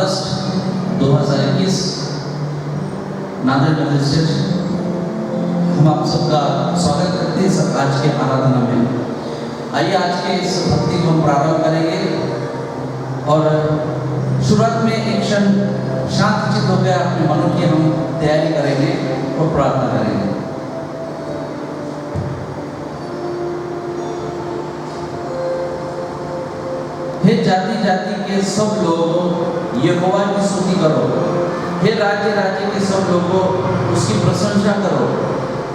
अगस्त 2021 Nanded magistrate हम आप सबका स्वागत करते हैं सब आज के आराधना में। आइए आज के इस भक्ति को हम प्रारंभ करेंगे और शुरुआत में एक क्षण शांत चित्त होकर अपने मनों की हम तैयारी करेंगे और प्रार्थना करेंगे। हे जाति जाति के सब लोगों यहोवा की स्तुति करो, हे राज्य राज्य के सब लोगों उसकी प्रशंसा करो,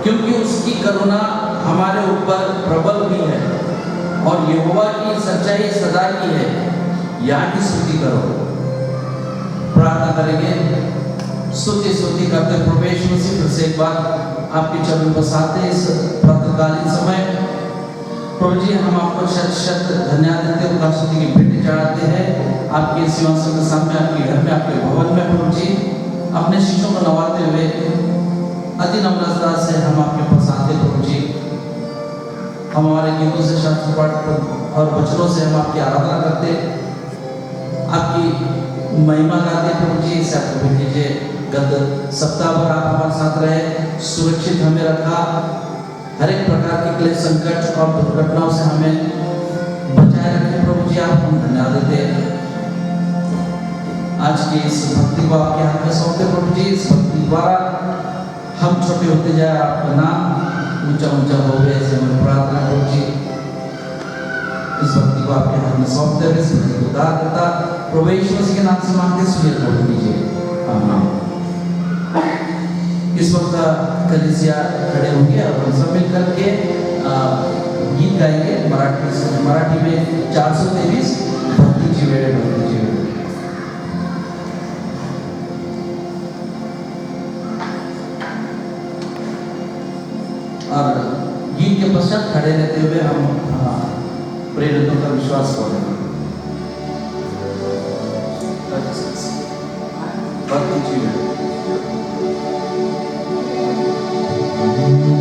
क्योंकि उसकी करुणा हमारे ऊपर प्रबल भी है और यहोवा की सच्चाई सदा की है। यहाँ की स्तुति करो। प्रार्थना करेंगे, स्तुति करते प्रभु यीशु मसीह फिर से एक बार आपके चरणों पर साथे इस प्रातःकालीन समय प्रभु जी हम आपको शत शत धन्यवाद देते हैं, स्तुति की भेंट चढ़ाते हैं आपके सिंहासन के सामने, आपके घर में, आपके भवन में। प्रभु जी अपने शिष्यों को नवाते हुए अति नम्रता से हम आपके पास आते हैं। प्रभु जी हम हमारे गीतों से, शास्त्र पाठ और वचनों से हम आपकी आराधना करते, आपकी महिमा गाते। प्रभु जी इसे आप कबूल कीजिए। गत सप्ताह भर आप हमारे साथ रहे, सुरक्षित हमें रखा, हर एक प्रकार के क्लेश संकट और दुर्घटनाओं से हमें बचाए रखे। प्रभु जी आप हम धन्यवाद देते हैं। आज की इस भक्ति को आपके हाथ में सौंपते प्रभु जी, इस भक्ति द्वारा हम छोटे होते जाए, आपका नाम ऊंचा ऊंचा हो गए, ऐसे हमें प्रार्थना। प्रभु जी इस भक्ति को आपके हाथ में सौंपते हुए इस भक्ति को दान करता प्रभु यीशु मसीह के नाम से मांगते सुनिए प्रभु कीजिए, आमीन। इस वक्त कलीसिया खड़े होंगे और हम सब मिल करके गीत गाएंगे मराठी में 423 भक्ति जीवे भक्ति जीवे। और गीत के पश्चात खड़े रहते हुए हम प्रेरितों का विश्वास करेंगे। भक्ति जीवे Amen.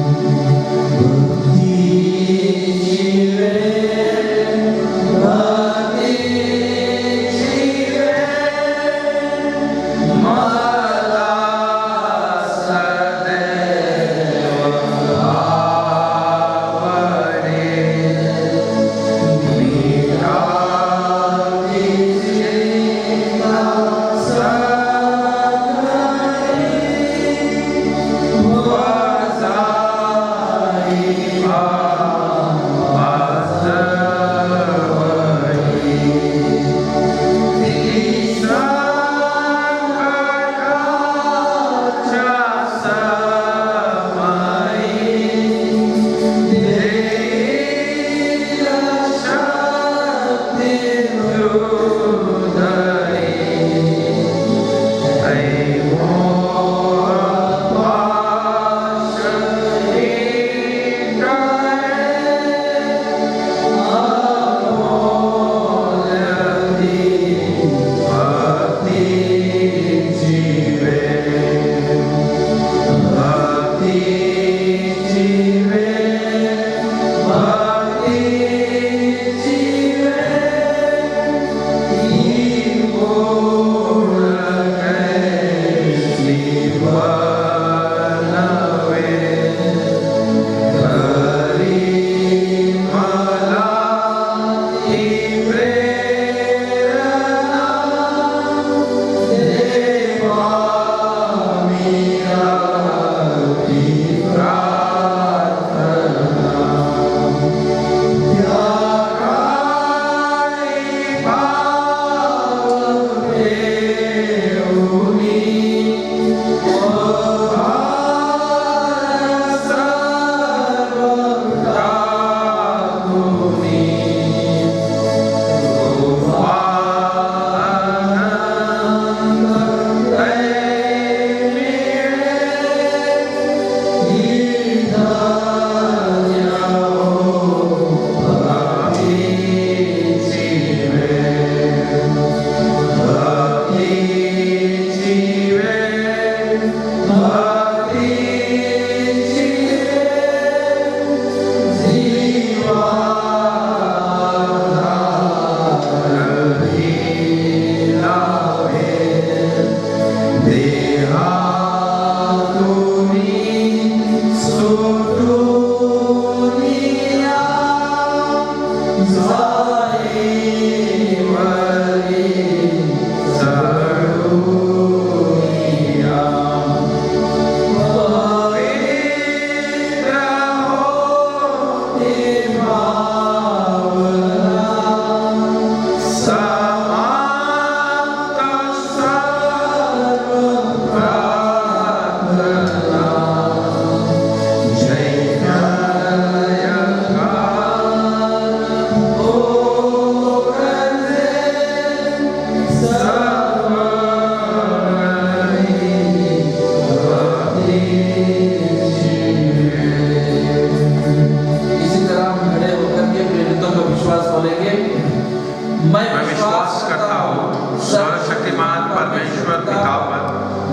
मैं विश्वास करता हूँ सर्वशक्तिमान परमेश्वर पिता पर,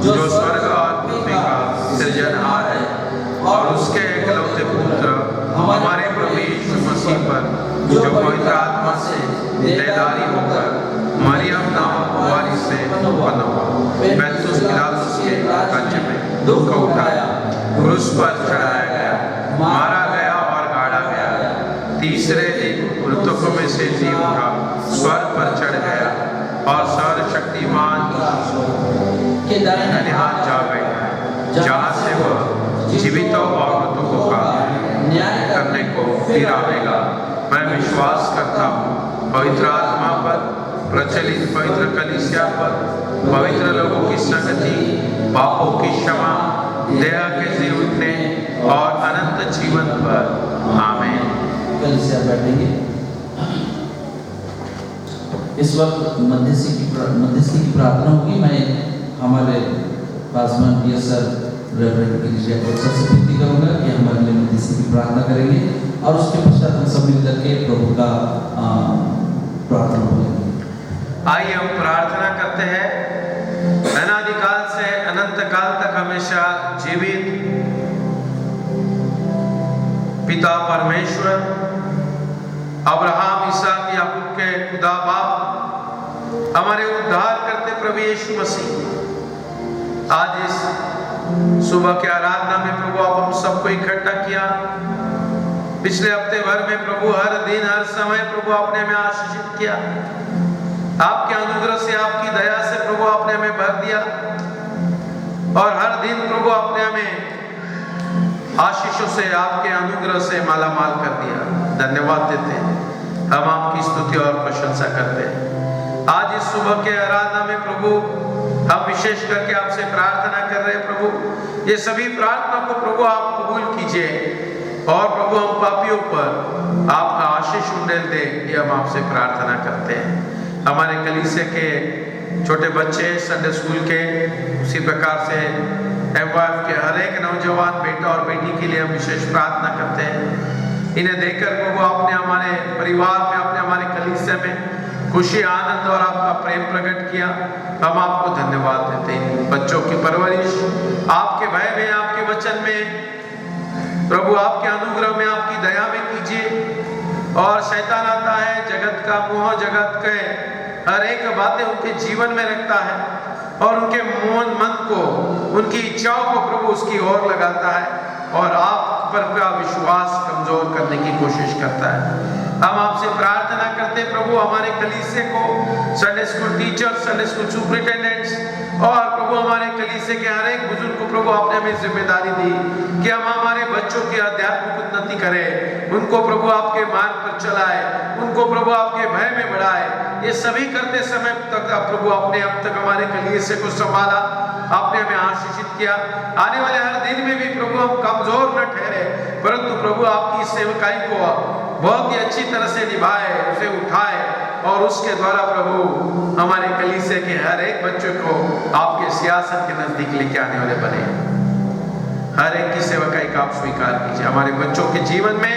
जो स्वर्ग और पृथ्वी का सृजनहार है, और उसके एकलौते पुत्र हमारे प्रभु यीशु मसीह पर, जो पवित्र आत्मा से देहधारी होकर मरियम नामक कुंवारी से उत्पन्न हुआ, पैंतुस पिलातुस के राज्य में दुख उठाया, क्रूस पर चढ़ाया गया, मारा गया और गाड़ा गया, तीसरे दिन मृतकों में से जी उठा, स्वर्ग पर चढ़ गया और सर्वशक्तिमान के दाहिने हाथ जा बैठा, जहाँ से वह जीवितों और मृतकों का न्याय करने को फिर आवेगा। मैं विश्वास करता हूँ पवित्र आत्मा पर, प्रचलित पवित्र कलीसिया पर, पवित्र लोगों की संगति, पापों की क्षमा, देह के जी उठने और अनंत जीवन पर। आमीन। कलीसिया बैठेंगे। इस वक्त मध्यस्थी की प्रार्थना होगी। मैं हमारे Paswan P sir reverend Girija को सबसे विनती करूंगा कि हमारे लिए मध्यस्थी की प्रार्थना करेंगे और उसके पश्चात हम सब मिलकर के प्रभु का प्रार्थना बोलेंगे। आइए हम प्रार्थना करते हैं। अनादिकाल से अनंत काल तक हमेशा जीवित पिता परमेश्वर, अब्राहम, इसहाक, याकूब के खुदा बाप, हमारे उद्धार करते प्रभु यीशु मसीह, आज इस सुबह के आराधना में प्रभु आप हम सबको इकट्ठा किया। पिछले हफ्ते भर में प्रभु हर दिन हर समय प्रभु आपने हमें आशीषित किया। आपके अनुग्रह से, आपकी दया से प्रभु आपने हमें भर दिया और हर दिन प्रभु आपने हमें आशीषों से, आपके अनुग्रह से मालामाल कर दिया। धन्यवाद देते हैं, हम आपकी स्तुति और प्रशंसा करते हैं। आज इस सुबह के आराधना में प्रभु हम विशेष करके आपसे प्रार्थना कर रहे हैं। प्रभु ये सभी प्रार्थना को प्रभु आप कबूल कीजिए और प्रभु हम पापियों पर आपका आशीष उंडेल दे, ये हम आपसे प्रार्थना करते हैं। हमारे कलीसिया के छोटे बच्चे संडे स्कूल के, उसी प्रकार से एमवाईएफ के हर एक नौजवान बेटा और बेटी के लिए हम विशेष प्रार्थना करते हैं। इन्हें देखकर प्रभु आपने हमारे परिवार में, आपने हमारे कलीसिया में खुशी, आनंद और आपका प्रेम प्रकट किया। हम आपको धन्यवाद देते हैं। बच्चों की परवरिश आपके भय में, आपके वचन में प्रभु, आपके अनुग्रह में, आपकी दया में कीजिए। और शैतान आता है, जगत का मोह, जगत के हर एक बातें उनके जीवन में रखता है और उनके मन को, उनकी इच्छाओं को प्रभु उसकी ओर लगाता है और आप पर का विश्वास कमजोर करने की कोशिश करता है। हम आपसे प्रार्थना करते प्रभु, हमारे कलीसिया को, Sunday school teacher, Sunday school superintendents और प्रभु हमारे कलीसिया के हर एक बुजुर्ग को प्रभु आपने हमें जिम्मेदारी दी कि हम हमारे बच्चों की आध्यात्मिक उन्नति करें, उनको प्रभु आपके मार्ग पर चलाए, उनको प्रभु आपके भय में बढ़ाए। ये सभी करते समय तक प्रभु आपने अब तक हमारे कलीसिया को संभाला, आपने हमें आशीषित किया। आने वाले हर दिन में भी प्रभु हम कमजोर न ठहरे, परंतु प्रभु आपकी सेवकाई को बहुत ही अच्छी तरह से निभाए, उसे उठाए और उसके द्वारा प्रभु हमारे कलीसिया के हर एक बच्चे को आपके सियासत के नजदीक लेके आने वाले बने। हर एक की सेवकाई का आप स्वीकार कीजिए। हमारे बच्चों के जीवन में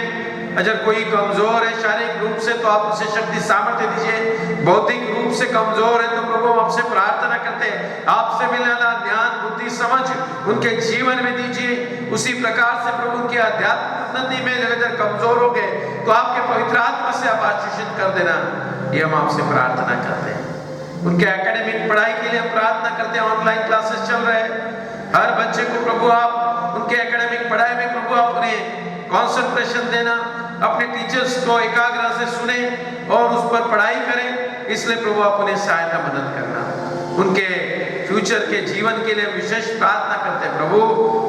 अगर कोई कमजोर है शारीरिक रूप से तो आप उसे शक्ति सामर्थ्य दीजिए, भौतिक रूप से कमजोर है तो प्रभु हम आपसे प्रार्थना करते हैं, आपसे मिलने वाला ज्ञान, बुद्धि, समझ उनके जीवन में दीजिए। उसी प्रकार से प्रभु उनकी आध्यात्मिक उन्नति में अगर कमजोर हो गए तो आपके पवित्र आत्मा से आप आशीषित कर देना, ये हम आपसे प्रार्थना करते हैं। उनके एकेडमिक पढ़ाई के लिए हम प्रार्थना करते हैं। ऑनलाइन क्लासेस चल रहे हैं, हर बच्चे को प्रभु आप उनके एकेडमिक पढ़ाई में प्रभु आप उन्हें कंसंट्रेशन देना, अपने टीचर्स को एकाग्रता से सुने और उस पर पढ़ाई करें। इसलिए प्रभु आप उन्हें सहायता मदद करना। उनके फ्यूचर के जीवन के लिए विशेष प्रार्थना करते हैं प्रभु,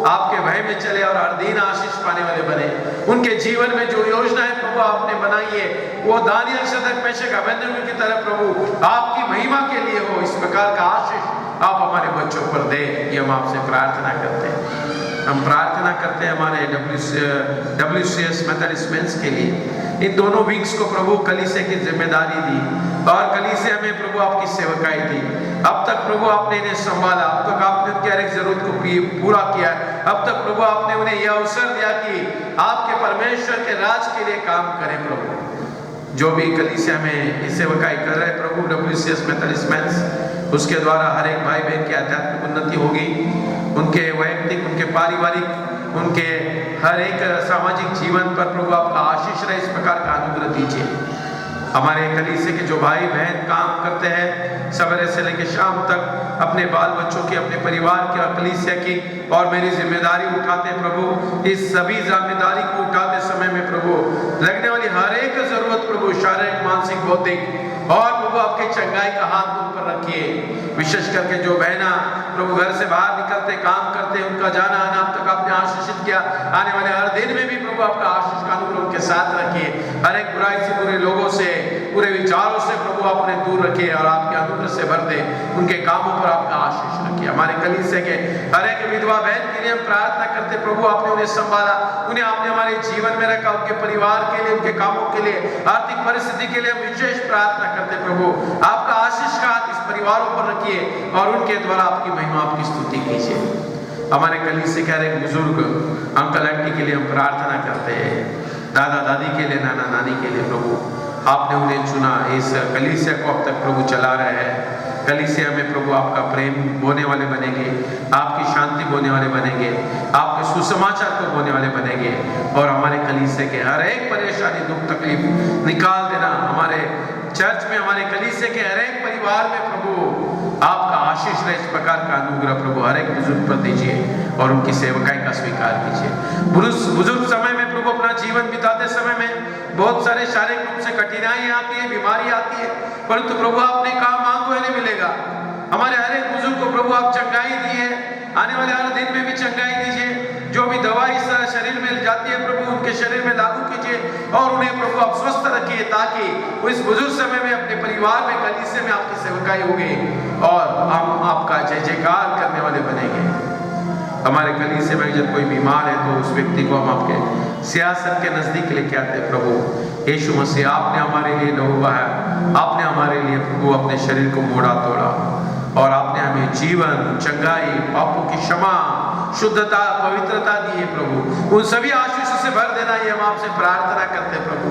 आपके भय में चले और हर दिन आशीष पाने वाले बने। उनके जीवन में जो योजनाएं प्रभु आपने बनाई है वो दानियल, शद्रक, मेशक, अबेदनगो की तरह प्रभु आपकी महिमा के लिए हो। इस प्रकार का आशीष आप हमारे बच्चों पर दे, ये हम आपसे प्रार्थना करते हैं। हम प्रार्थना करते हैं हमारे WCS मेथोडिस्ट मेंस के लिए। इन दोनों विंग्स को प्रभु कलीसिया की जिम्मेदारी दी और कलीसिया में प्रभु आपकी सेवकाई दी। अब तक प्रभु आपने इन्हें संभाला, अब तक आपने उनकी हर एक जरूरत को पूरा किया। अब तक प्रभु आपने उन्हें यह अवसर दिया कि आपके परमेश्वर के राज के लिए काम करें। प्रभु जो भी कलीसिया में इस सेवकाई कर रहे प्रभु WCS मेथोडिस्ट मेंस, उसके द्वारा हर एक भाई बहन की आध्यात्मिक उन्नति होगी, उनके वैयक्तिक, उनके पारिवारिक, उनके हर एक सामाजिक जीवन पर प्रभु आपका आशीष रहे, इस प्रकार का अनुग्रह दीजिए। हमारे कलीसिया के जो भाई बहन काम करते हैं सवेरे से लेकर शाम तक अपने बाल बच्चों की, अपने परिवार की और कलीसिया की और मेरी जिम्मेदारी उठाते हैं प्रभु, इस सभी जिम्मेदारी को उठाते समय में प्रभु लगने वाली हर एक जरूरत प्रभु शारीरिक, मानसिक, बौद्धिक और प्रभु आपके चंगाई का हाथ उन पर रखिए। विशेष करके जो बहना प्रभु घर से बाहर निकलते काम करते, उनका जाना आना अब तक आपने आशीषित किया, आने वाले हर दिन में भी प्रभु आपका आशीष का अनुग्रह उनके साथ रखिए। हर एक बुराई से, बुरे लोगों से, बुरे विचारों से प्रभु आपने दूर रखिए और आपके अनुग्रह से भर दे, उनके कामों पर आपका आशीष रखिए। हमारे कलीसिया के हर एक विधवा बहन के लिए हम प्रार्थना करते प्रभु, आपने उन्हें संभाला, उन्हें आपने हमारे जीवन में रखा, उनके परिवार के लिए, उनके कामों के लिए, आर्थिक परिस्थिति के लिए हम विशेष प्रार्थना करते प्रभु, आपका आशीष का हाथ इस परिवारों पर रखिए और उनके द्वारा आपकी महिमा, आपकी स्तुति कीजिए। हमारे कलीसिया के हर एक बुजुर्ग अंकल आंटी के लिए हम प्रार्थना करते हैं, दादा दादी के लिए, नाना नानी के लिए प्रभु, आपने उन्हें चुना, इस कलीसिया को अब तक प्रभु चला रहे हैं। कलीसिया में प्रभु आपका प्रेम बोने वाले बनेंगे, आपकी शांति बोने वाले बनेंगे, आपके सुसमाचार को बोने वाले बनेंगे और हमारे कलीसिया के हर एक परेशानी, दुख, तकलीफ निकाल देना। हमारे चर्च में, हमारे कलीसिया के हर एक परिवार में प्रभु आपका आशीष रहे, इस प्रकार का अनुग्रह प्रभु हर एक बुजुर्ग पर दीजिए और उनकी सेवकाई का स्वीकार कीजिए। बुजुर्ग समय में प्रभु अपना जीवन बिताते समय में बहुत सारे शारीरिक रूप से कठिनाई आती है, बीमारी आती है, परंतु प्रभु आपने कहा मांगो इन्हें मिलेगा। हमारे हर एक बुजुर्ग को प्रभु आप चंगाई दिए, आने वाले हर दिन में भी चंगाई दीजिए। जो भी दवा इस शरीर में जाती है प्रभु उनके शरीर में लागू कीजिए और उन्हें प्रभु आप स्वस्थ रखिए, ताकि वो इस बुजुर्ग समय में अपने परिवार में, कलीसिया में आपकी सेवकाई होगी और हम आपका जय जयकार करने वाले बनेंगे। हमारे कलीसिया में जब कोई बीमार है तो उस व्यक्ति को हम आपके सियासत के नजदीक लेके आते हैं प्रभु यीशु मसीह, आपने हमारे लिए लहू बहाया, आपने हमारे लिए प्रभु अपने शरीर को मोड़ा तोड़ा और आपने हमें जीवन, चंगाई, पापों की क्षमा, शुद्धता, पवित्रता दी है प्रभु। उन सभी आशीषों से भर देना, ये हम आपसे प्रार्थना करते हैं प्रभु।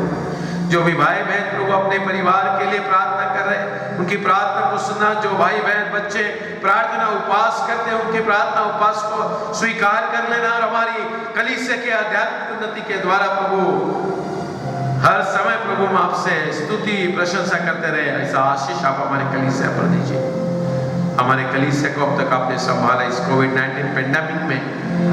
जो भी भाई बहन प्रभु अपने परिवार के लिए प्रार्थना कर रहे हैं, उनकी प्रार्थना को सुनना। जो भाई बहन बच्चे प्रार्थना उपवास करते हैं, उनकी प्रार्थना उपवास को स्वीकार कर लेना और हमारी कलीसिया के आध्यात्मिक उन्नति के द्वारा प्रभु हर समय प्रभु हम आपसे स्तुति, प्रशंसा करते रहे। ऐसा आशीष आप हमारे कलीसिया पर दीजिए। हमारे कलीसिया को अब तक आपने संभाला, इस कोविड-19 पेंडेमिक में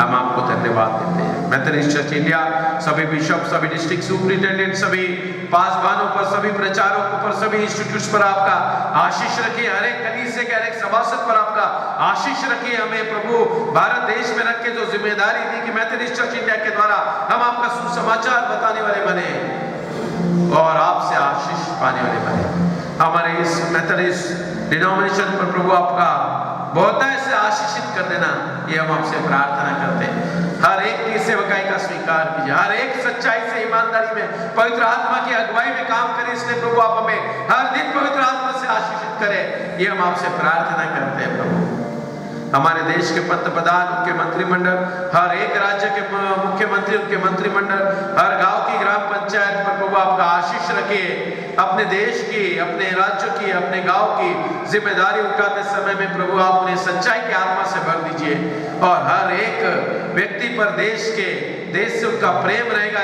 हम आपको धन्यवाद देते हैं। मेथोडिस्ट चर्च इंडिया, सभी बिशप, सभी डिस्ट्रिक्ट सुपरिटेंडेंट, सभी पासवानों पर, सभी प्रचारकों पर, सभी इंस्टीट्यूट्स पर आपका आशीष रखिए। हर एक कलीसिया के हर एक सभासद पर आपका आशीष रखिए। हमें प्रभु भारत देश में रख के जो जिम्मेदारी दी कि मेथोडिस्ट चर्च इंडिया के द्वारा हम आपका सुसमाचार बताने वाले बने और आपसे आशीष पाने वाले बने। हमारे इस मेथोडिस्ट डिनोमिनेशन पर प्रभु आपका बहुतायत से आशीषित कर देना, ये हम आपसे प्रार्थना करते हैं। हर एक की सेवकाई का स्वीकार कीजिए, हर एक सच्चाई से, ईमानदारी में, पवित्र आत्मा की अगुवाई में काम करें। इसलिए प्रभु आप हमें हर दिन पवित्र आत्मा से आशीषित करें, ये हम आपसे प्रार्थना करते हैं प्रभु। हमारे देश के पंतप्रधान, उनके मंत्रिमंडल, हर एक राज्य के मुख्यमंत्री, उनके मंत्रिमंडल, हर गांव की ग्राम पंचायत पर प्रभु आपका आशीष रखिए। अपने देश की, अपने राज्य की, अपने गांव की जिम्मेदारी उठाते समय में प्रभु आप उन्हें सच्चाई की आत्मा से भर दीजिए और हर एक व्यक्ति पर देश से उनका प्रेम रहेगा,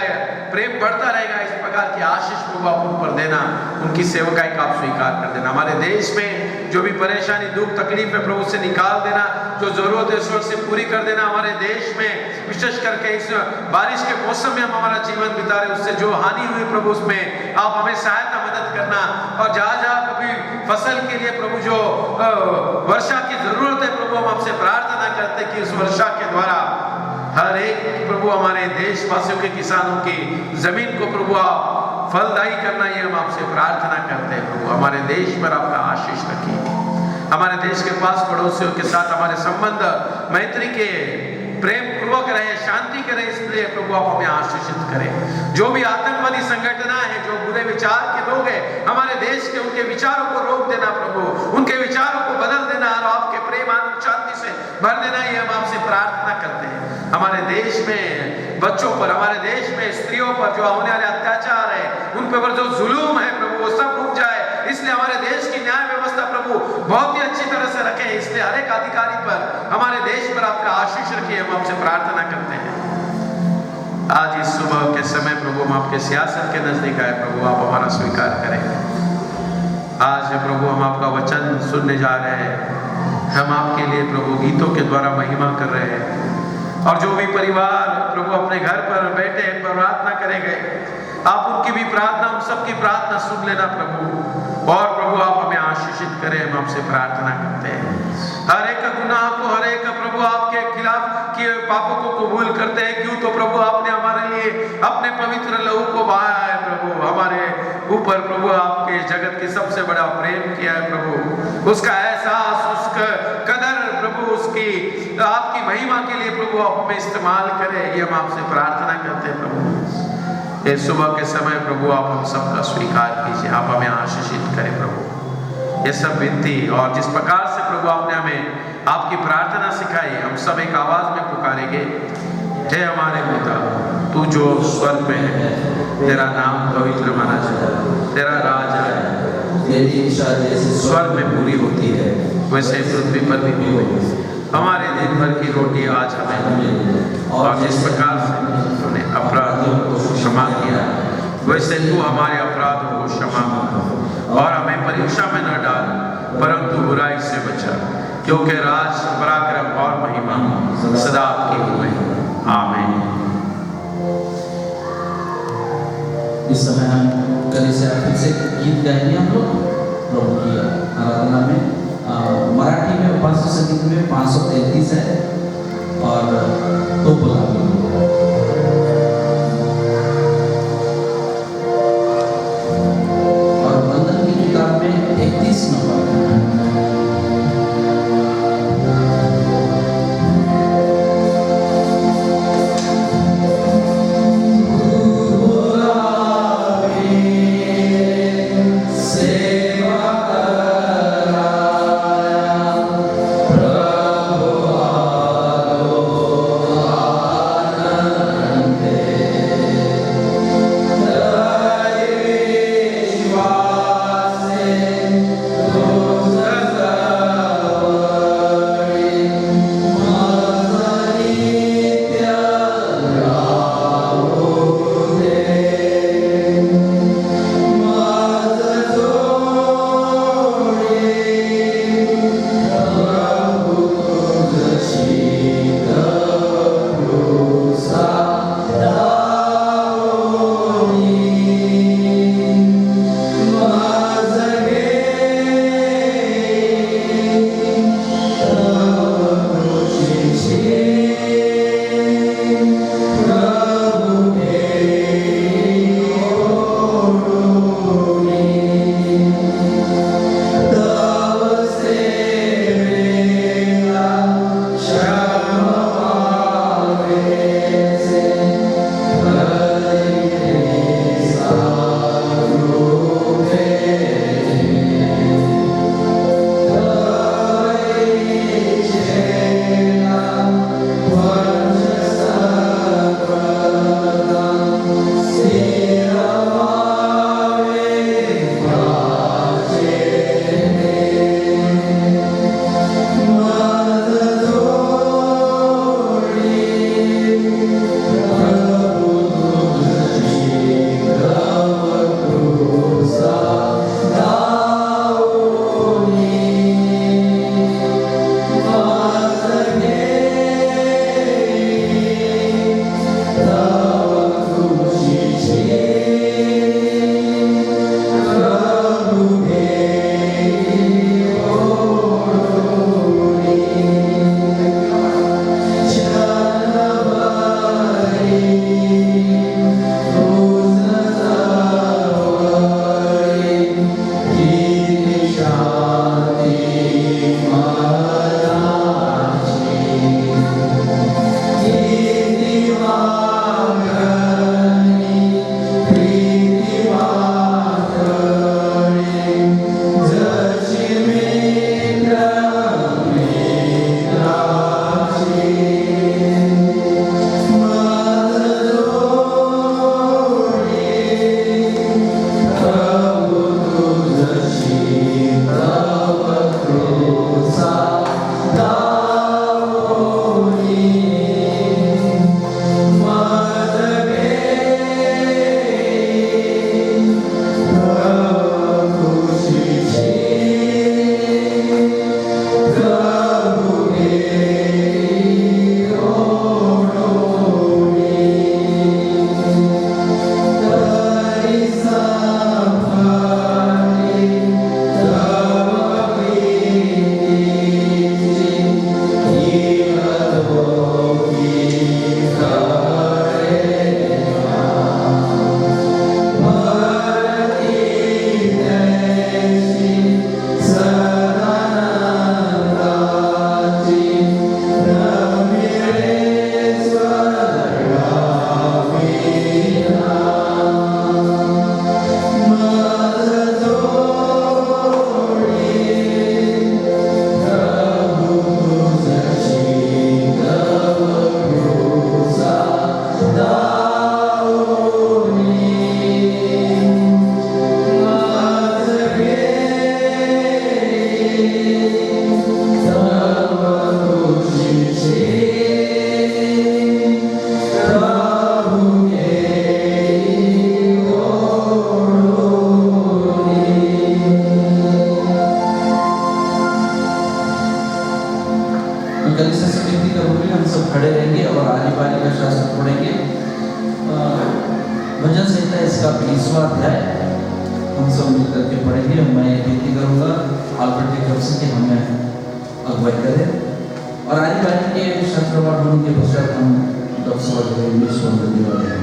प्रेम बढ़ता रहेगा। इस प्रकार की आशीष प्रभु आप उन पर देना, उनकी सेवकाई का आप स्वीकार कर देना। हमारे देश में जो भी परेशानी, दुख, तकलीफ है प्रभु से निकाल देना, जो जरूरत है ईश्वर से पूरी कर देना। हमारे देश में विशेष करके इस बारिश के मौसम में हम हमारा जीवन बिता रहे, उससे जो हानि हुई प्रभु उसमें आप हमें सहायता, मदद करना और जहाँ जहाँ कभी फसल के लिए प्रभु जो वर्षा की जरूरत है प्रभु हम आपसे प्रार्थना करते कि उस वर्षा के द्वारा हर एक प्रभु हमारे देशवासियों के, किसानों की जमीन को प्रभु आप फलदायी करना, ये हम आपसे प्रार्थना करते हैं प्रभु। हमारे देश पर आपका आशीष रखिए। हमारे देश के पास पड़ोसियों के साथ हमारे संबंध मैत्री के, प्रेम पूर्वक रहे, शांति के रहे, इसलिए प्रभु आप हमें आशीषित करें। जो भी आतंकवादी संगठन है, जो बुरे विचार के लोग हैं हमारे देश के, उनके विचारों को रोक देना प्रभु, उनके विचारों को बदल देना और आपके प्रेम, आनंद, शांति से भर देना, ये हम आपसे प्रार्थना करते हैं। हमारे देश में बच्चों पर, हमारे देश में स्त्रियों पर जो होने वाले अत्याचार है, उन उन पर जो जुलूम है प्रभु वो सब रुक जाए, इसलिए हमारे देश की न्याय व्यवस्था प्रभु बहुत ही अच्छी तरह से रखे, इसलिए हर एक अधिकारी पर हमारे देश पर आपका आशीष रखिए, हम आपसे प्रार्थना करते हैं। आज इस सुबह के समय प्रभु हम आपके सियासत के नजदीक आए, प्रभु आप हमारा स्वीकार करें। आज प्रभु हम आपका वचन सुनने जा रहे हैं, हम आपके लिए प्रभु गीतों के द्वारा महिमा कर रहे हैं, और जो भी परिवार प्रभु अपने घर पर बैठे प्रार्थना करेंगे, आप उनकी भी प्रार्थना, हम सबकी प्रार्थना सुन लेना प्रभु, और प्रभु आप हमें आशीषित करें, हम आपसे प्रार्थना करते हैं। हर एक गुनाह को, हर एक प्रभु आपके खिलाफ किए पापों को कबूल करते हैं, क्यों तो प्रभु आपने हमारे लिए अपने पवित्र लहू को बहाया है प्रभु, हमारे ऊपर प्रभु आपके जगत की सबसे बड़ा प्रेम किया है प्रभु, उसका एहसास, उसका कदर प्रभु, उसकी आपकी महिमा के लिए प्रभु आप हमें इस्तेमाल करें, ये हम आपसे प्रार्थना करते हैं प्रभु। ये सुबह के समय प्रभु आप हम सबका स्वीकार कीजिए, आप हमें आशीषित करें प्रभु। ये सब विनती और जिस प्रकार से प्रभु आपने हमें आपकी प्रार्थना सिखाई, हम सब एक आवाज में पुकारेंगे, हे हमारे पिता तू जो स्वर्ग में है, तेरा नाम पवित्र माना जाए, तेरा राज आए, तेरी इच्छा जैसे स्वर्ग में पूरी होती है वैसे पृथ्वी पर भी हो। हमारे दिन भर की रोटी आज हमें, और जिस प्रकार से हमने अपराधों को क्षमा किया वैसे तू हमारे अपराधों को क्षमा कर, और हमें परीक्षा में न डाल परंतु बुराई से बचा, क्योंकि राज, पराक्रम और महिमा सदा आपकी हुए। आमीन। इस समय हम कलीसिया फिर से गीत गाएंगे हम लोग प्रभु की आराधना में। मराठी में उपास्य संगीत में 533 है और तो बोला प्रभु 10वां अध्याय हम सब मिलकर के पढ़ेंगे। मैं विनती करूँगा आल्बर्ट जेकब से कि हमें अगुवाई करें और आज बारी के शास्त्र पाठ होने के पश्चात हम 10वां अध्याय में सुनने वाले हैं।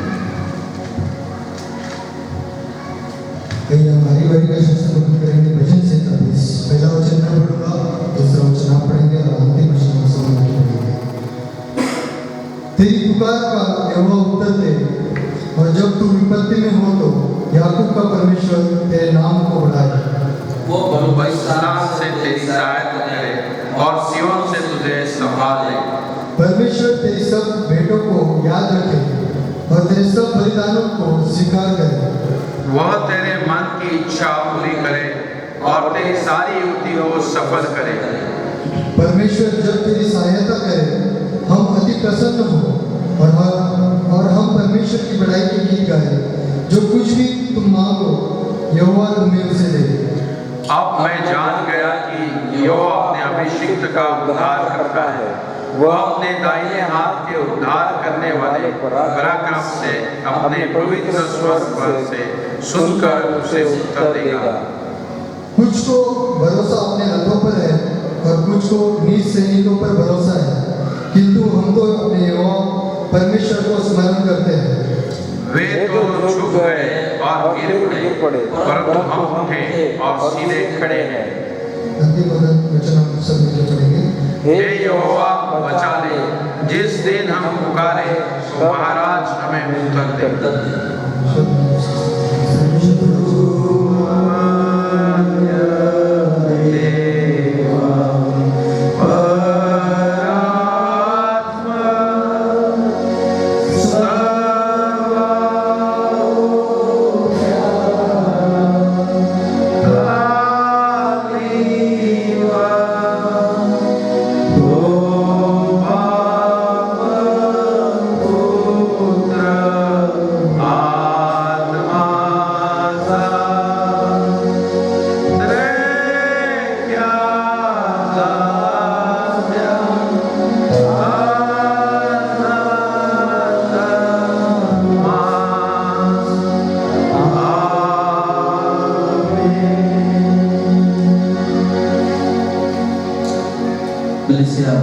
कहीं हमारी बारी का शास्त्र पठन करेंगे भजन से 23। पहला वचन मैं पढ़ूंगा, दूसरा वचन आप पढ़ेंगे और अंतिम वचन हम सब मिलकर पढ़ेंगे। तेरी पुकार का यहोवा उत्तर दे, और जब तू विपत्ति में हो तो याकूब का परमेश्वर तेरे नाम को बढ़ाए। वो बलुबैसान से तेरी सहायता करे और सियोन से तुझे संभाल ले। परमेश्वर तेरी सब भेंटों को याद रखे और तेरे सब बलिदानों को स्वीकार करे। वह तेरे मन की इच्छा पूरी करे और तेरी सारी युक्ति को सफल करे। परमेश्वर जब तेरी सहायता करे हम अति प्रसन्न हो और हम परमेश्वर की बड़ाई के गीत गाए। जो कुछ भी तुम मांगो यहोवा तुम्हें उसे दे। अब मैं जान गया कि यहोवा अपने अभिषिक्त का उद्धार करता है। वह अपने दाहिने हाथ के उद्धार करने वाले पराक्रम से अपने पवित्र स्वर से सुनकर उसे उत्तर देगा। कुछ को भरोसा अपने रथों पर है और कुछ को नीच सैनिकों पर भरोसा है, किंतु हम तो अपने यहोवा परमेश्वर को स्मरण करते हैं। वे तो झुक गए और गिर पड़े, परंतु हम उठे और सीधे खड़े हैं। अंतिम वचन हम सब मिलकर पढ़ेंगे। हे यहोवा बचा ले, जिस दिन हम पुकारे तो महाराज हमें उत्तर दे।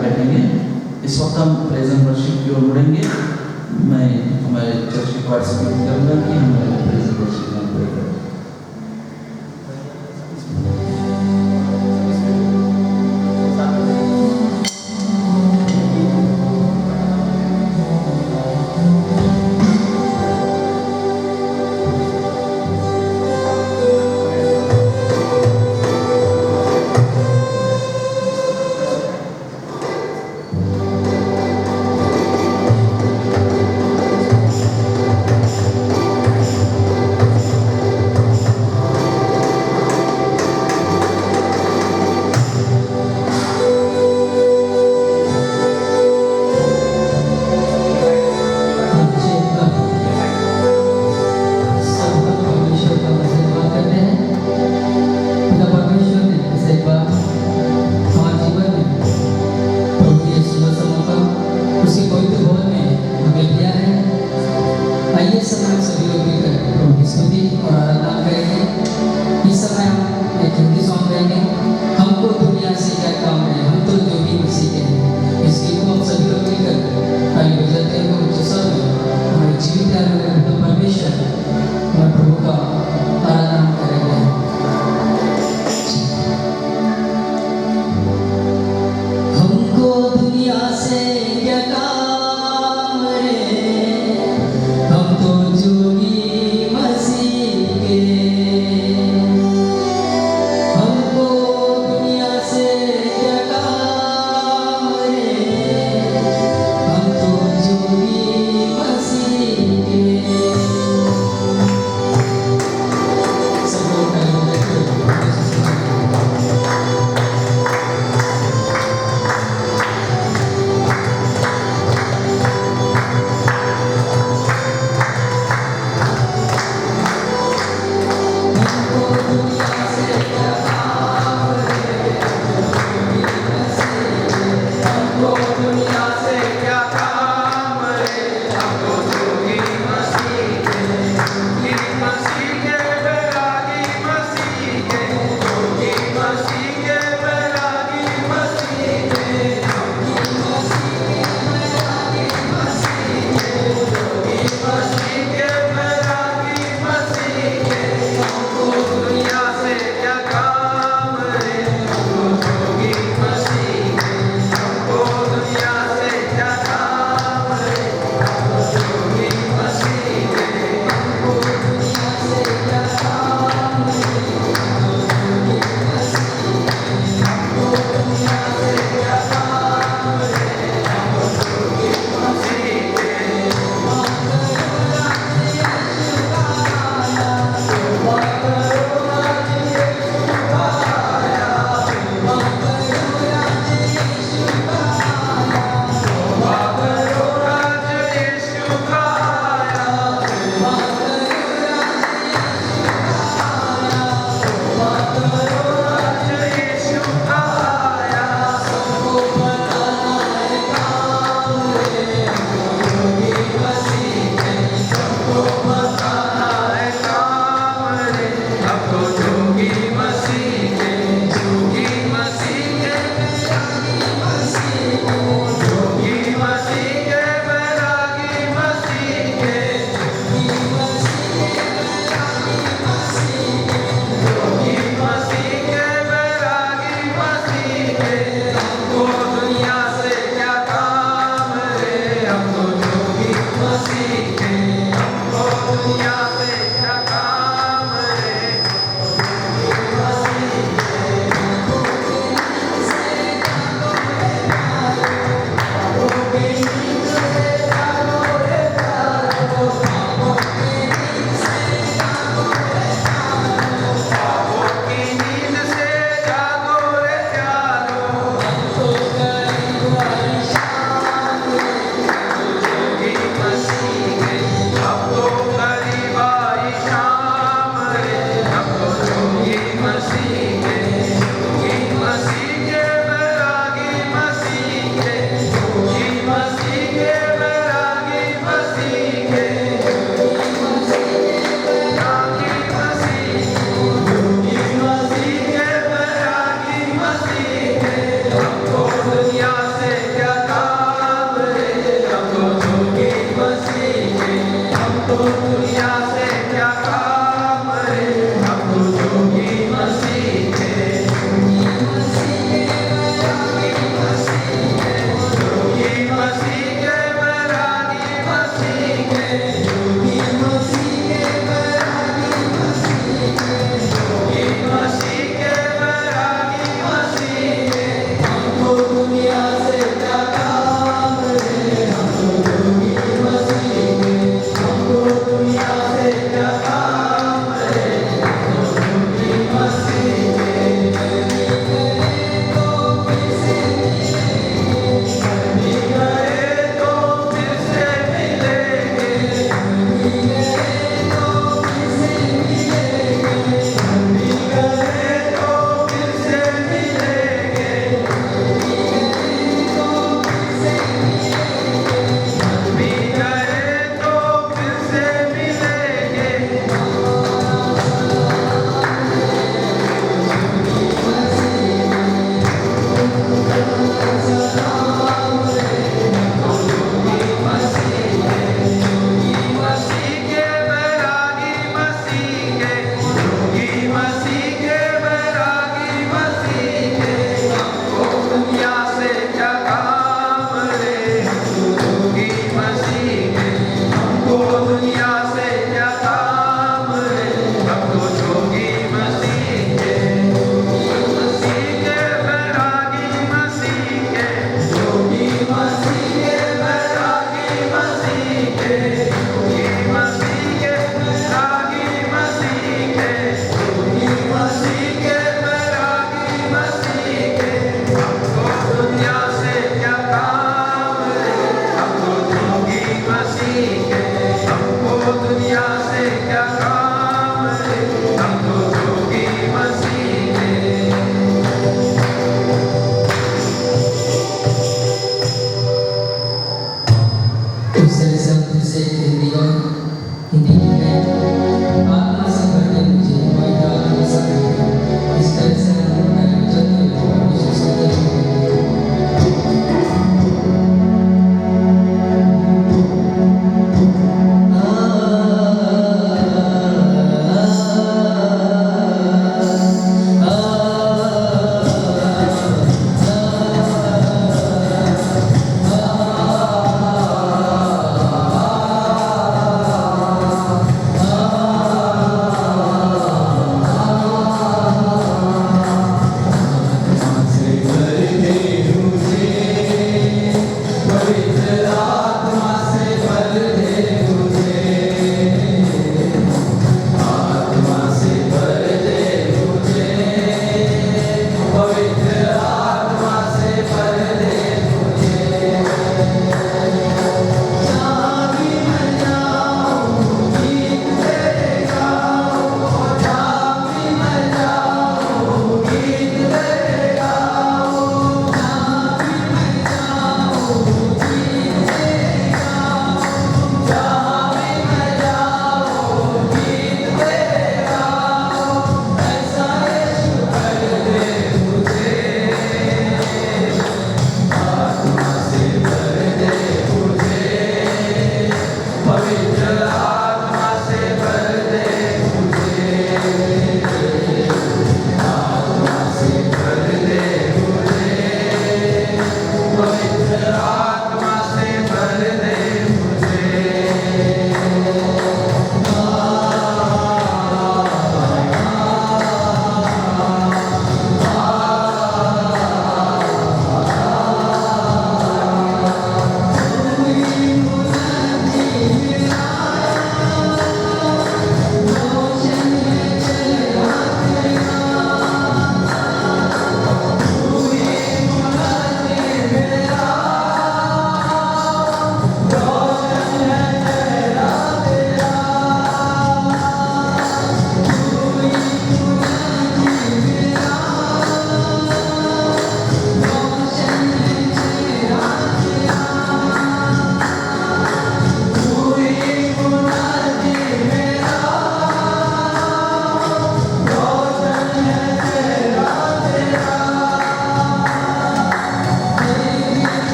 बैठेंगे। इस वक्त हम प्रेजेंट वर्शिप की ओर मुड़ेंगे। मैं हमारे चर्च के पार्ट से विनती करूंगा कि हमारे प्रेजेंट वर्शिप में प्रे करें। परमेश्वर और प्रभु का आराधना करेंगे।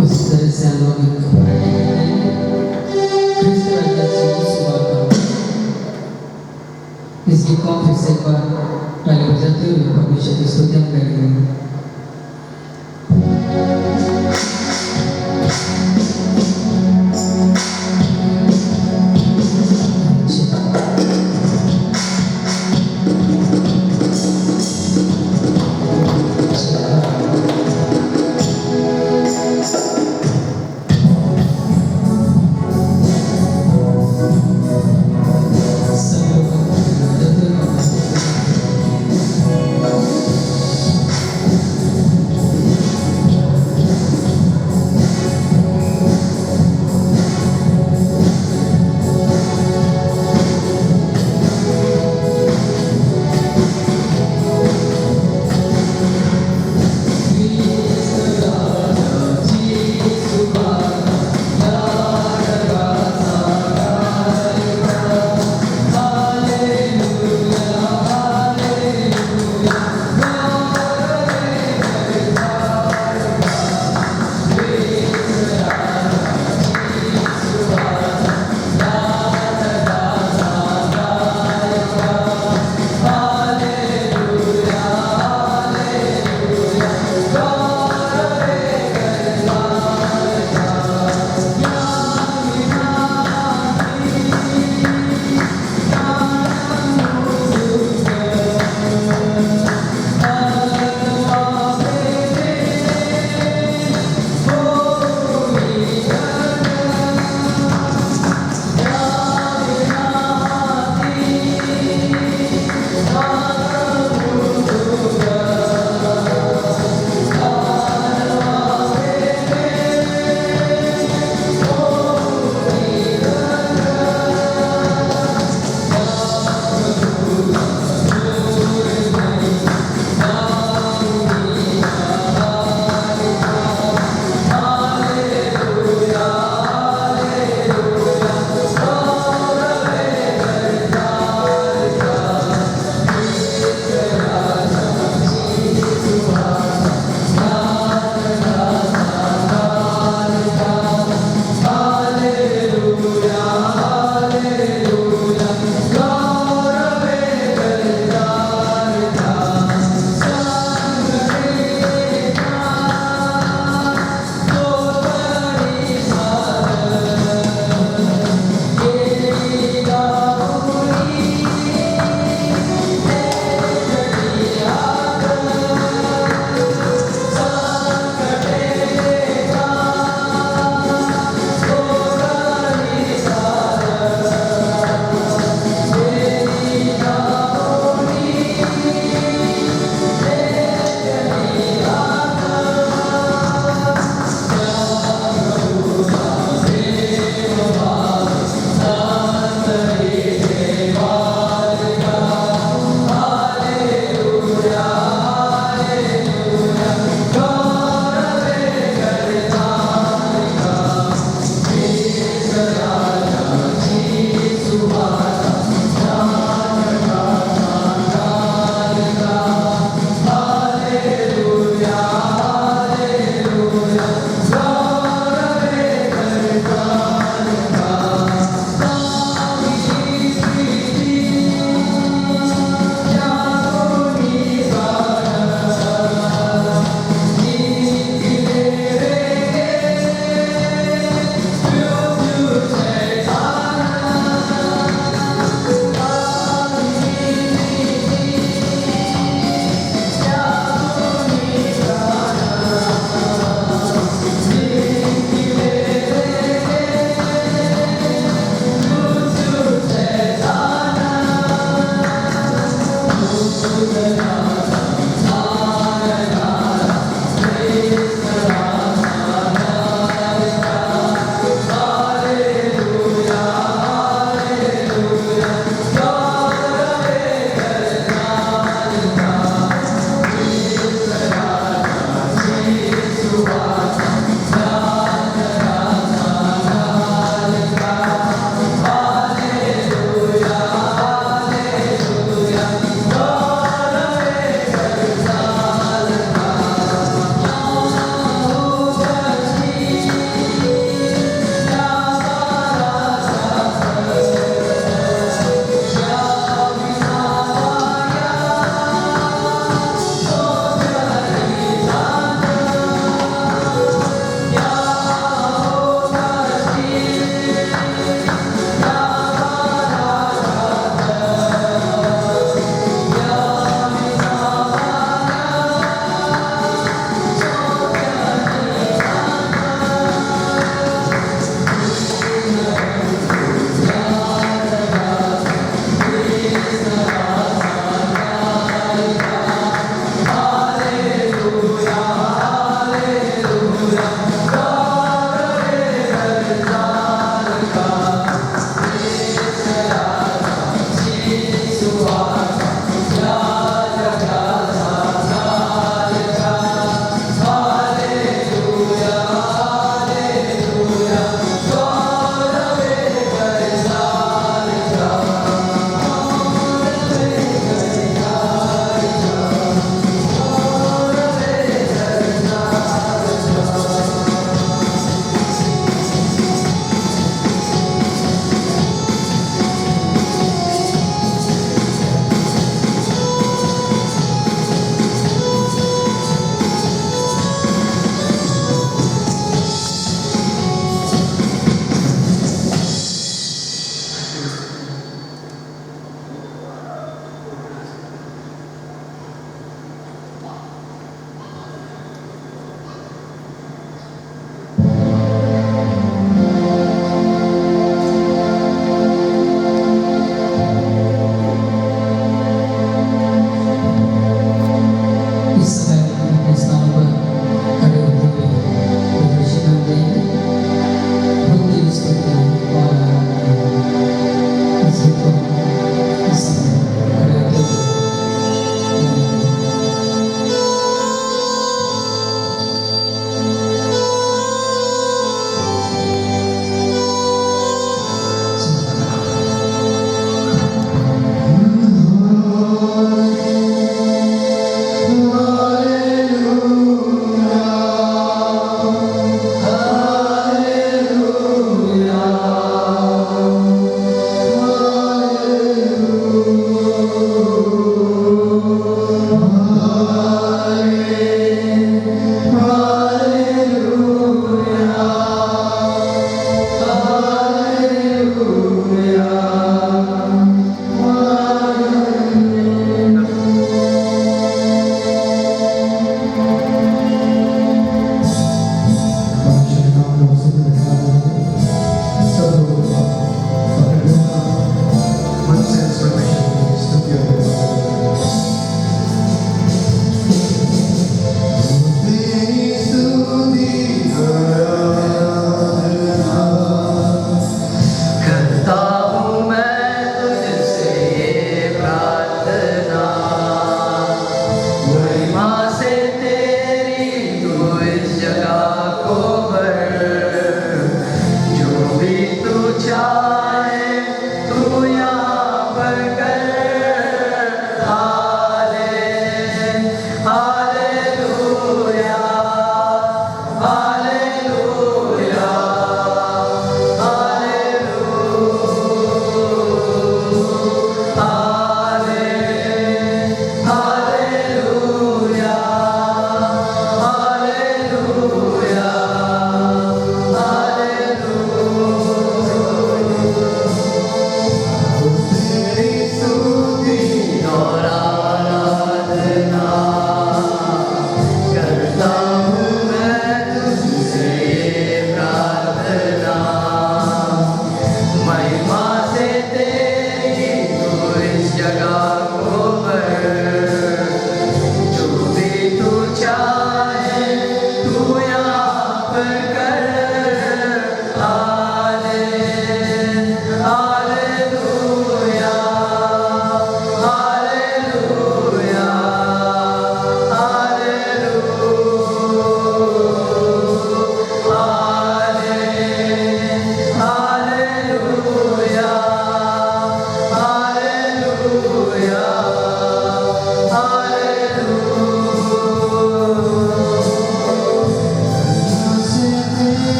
उसी तरह से हम लोग क्रिस्त राज्याची सुरुवात करू. इस गीत को हम फिर से एक बार ताली बजाते हुए परमेश्वर की स्तुति हम करेंगे. सब लोग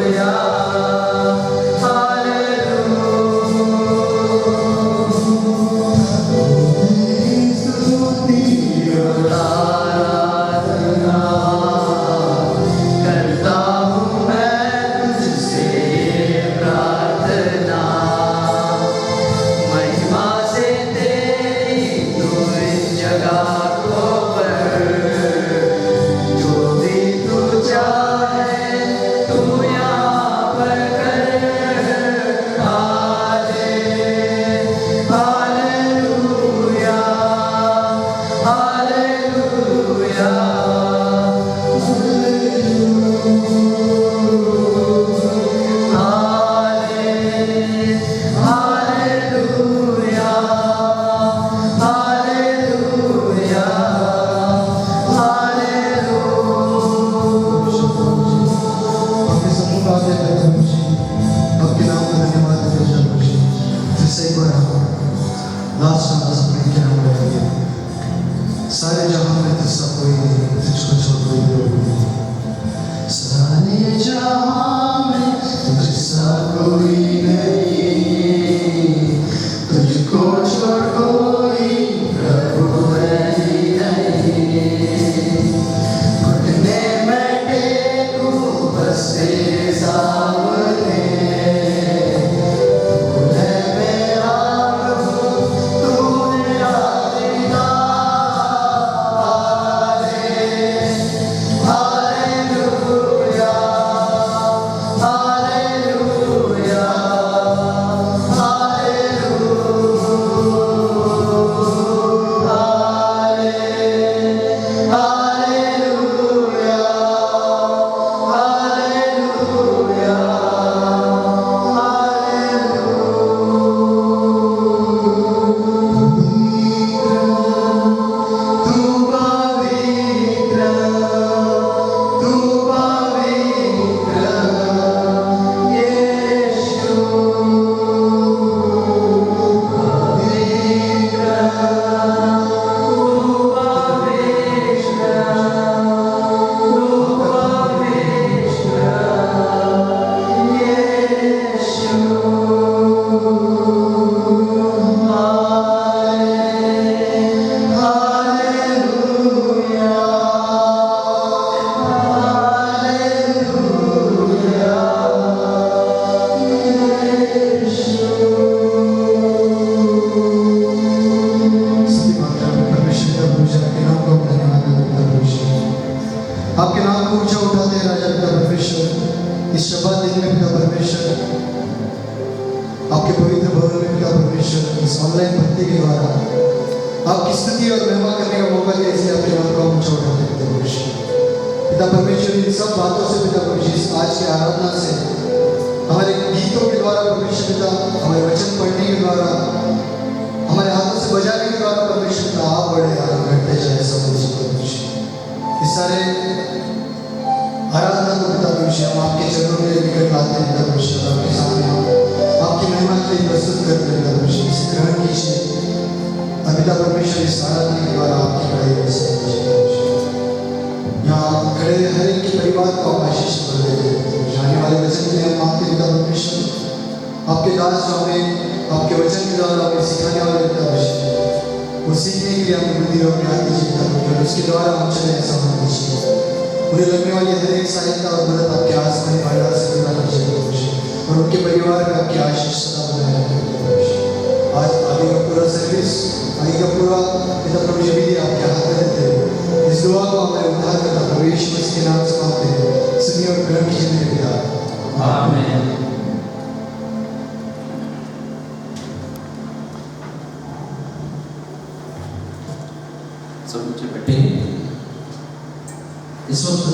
Hallelujah. आपके नाम को ऊंचा उठाते हैं राजा पिता परमेश्वर। इस शब्द दिन में पिता परमेश्वर आपके पवित्र भवन में पिता परमेश्वर इस ऑनलाइन भक्ति के द्वारा आपकी स्तुति और महिमा करने का मौका दिया, इसलिए आपके नाम को ऊंचा उठाते हैं पिता परमेश्वर। पिता परमेश्वर इन सब बातों से पिता परमेश्वर आज की आराधना से हमारे गीतों के द्वारा परमेश्वर पिता, हमारे वचन पढ़ने के द्वारा, हमारे हाथों से बजाने के द्वारा परमेश्वर पिता आप बड़े आराम करते जाए सब परमेश्वर। इस सारे आराधना को पिता परमेश्वर हम आपके चरणों में निकट लाते हैं पिता परमेश्वर, आपके सामने हम आपकी महिमा के लिए प्रस्तुत करते हैं पिता परमेश्वर। इसे ग्रहण कीजिए और पिता परमेश्वर इस आराधना के द्वारा आपकी बड़ाई यहाँ खड़े हर एक के परिवार को आप आशीष कर देते हैं। आने वाले वचन के लिए हम आपके पिता परमेश्वर आपके दास जो हमें आपके वचन के द्वारा हमें सिखाने वाले पिता परमेश्वर, वो सीखने के लिए हमें बुद्धि और ज्ञान दीजिए पिता परमेश्वर। उसके द्वारा हम चले ऐसा होना दीजिए। उन्हें लगने वाली हर एक सहायता और मदद आपके आसमानी भंडार से प्रदान कीजिए परमेश्वर, और उनके परिवार में आपकी आशीष सदा बनाए रखें परमेश्वर। आज आगे का पूरा सर्विस, आगे का पूरा पिता परमेश्वर विधि आपके हाथ में देते हैं। इस दुआ को हमारे उद्धार करता प्रभु यीशु मसीह के नाम से मांगते हैं, सुनिए और ग्रहण कीजिए मेरे पिता। आमीन। सब नीचे बैठे। इस वक्त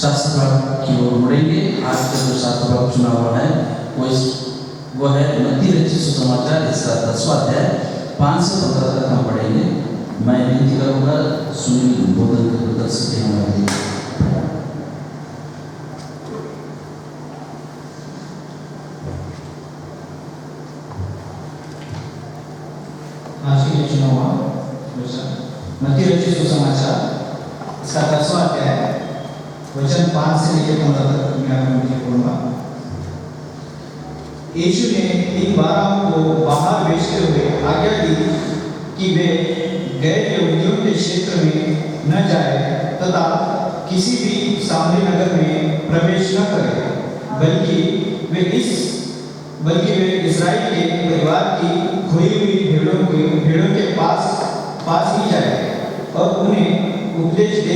शास्त्र भाग की ओर मुड़ेंगे। आज का जो शास्त्र भाग चुना हुआ है वो है मत्ती रचित सुसमाचार, इसका 10वां अध्याय 5 से 15 तक हम पढ़ेंगे। मैं विनती करूंगा सुनील बोधन के प्रदर्शन के हमारे आज के लिए चुना हुआ मत्ती रचित सुसमाचार, इसका 10वां अध्याय वचन 5 से लेकर 15 तक मैं पढ़ूंगा। यीशु ने इन 12 को बाहर भेजते हुए आज्ञा दी कि वे गैर यहूदियों के क्षेत्र में न जाए तथा किसी भी सामरी नगर में प्रवेश न करें, बल्कि वे इस्राएल के परिवार की खोई हुई भेड़ों के पास ही जाए और उन्हें उपदेश दे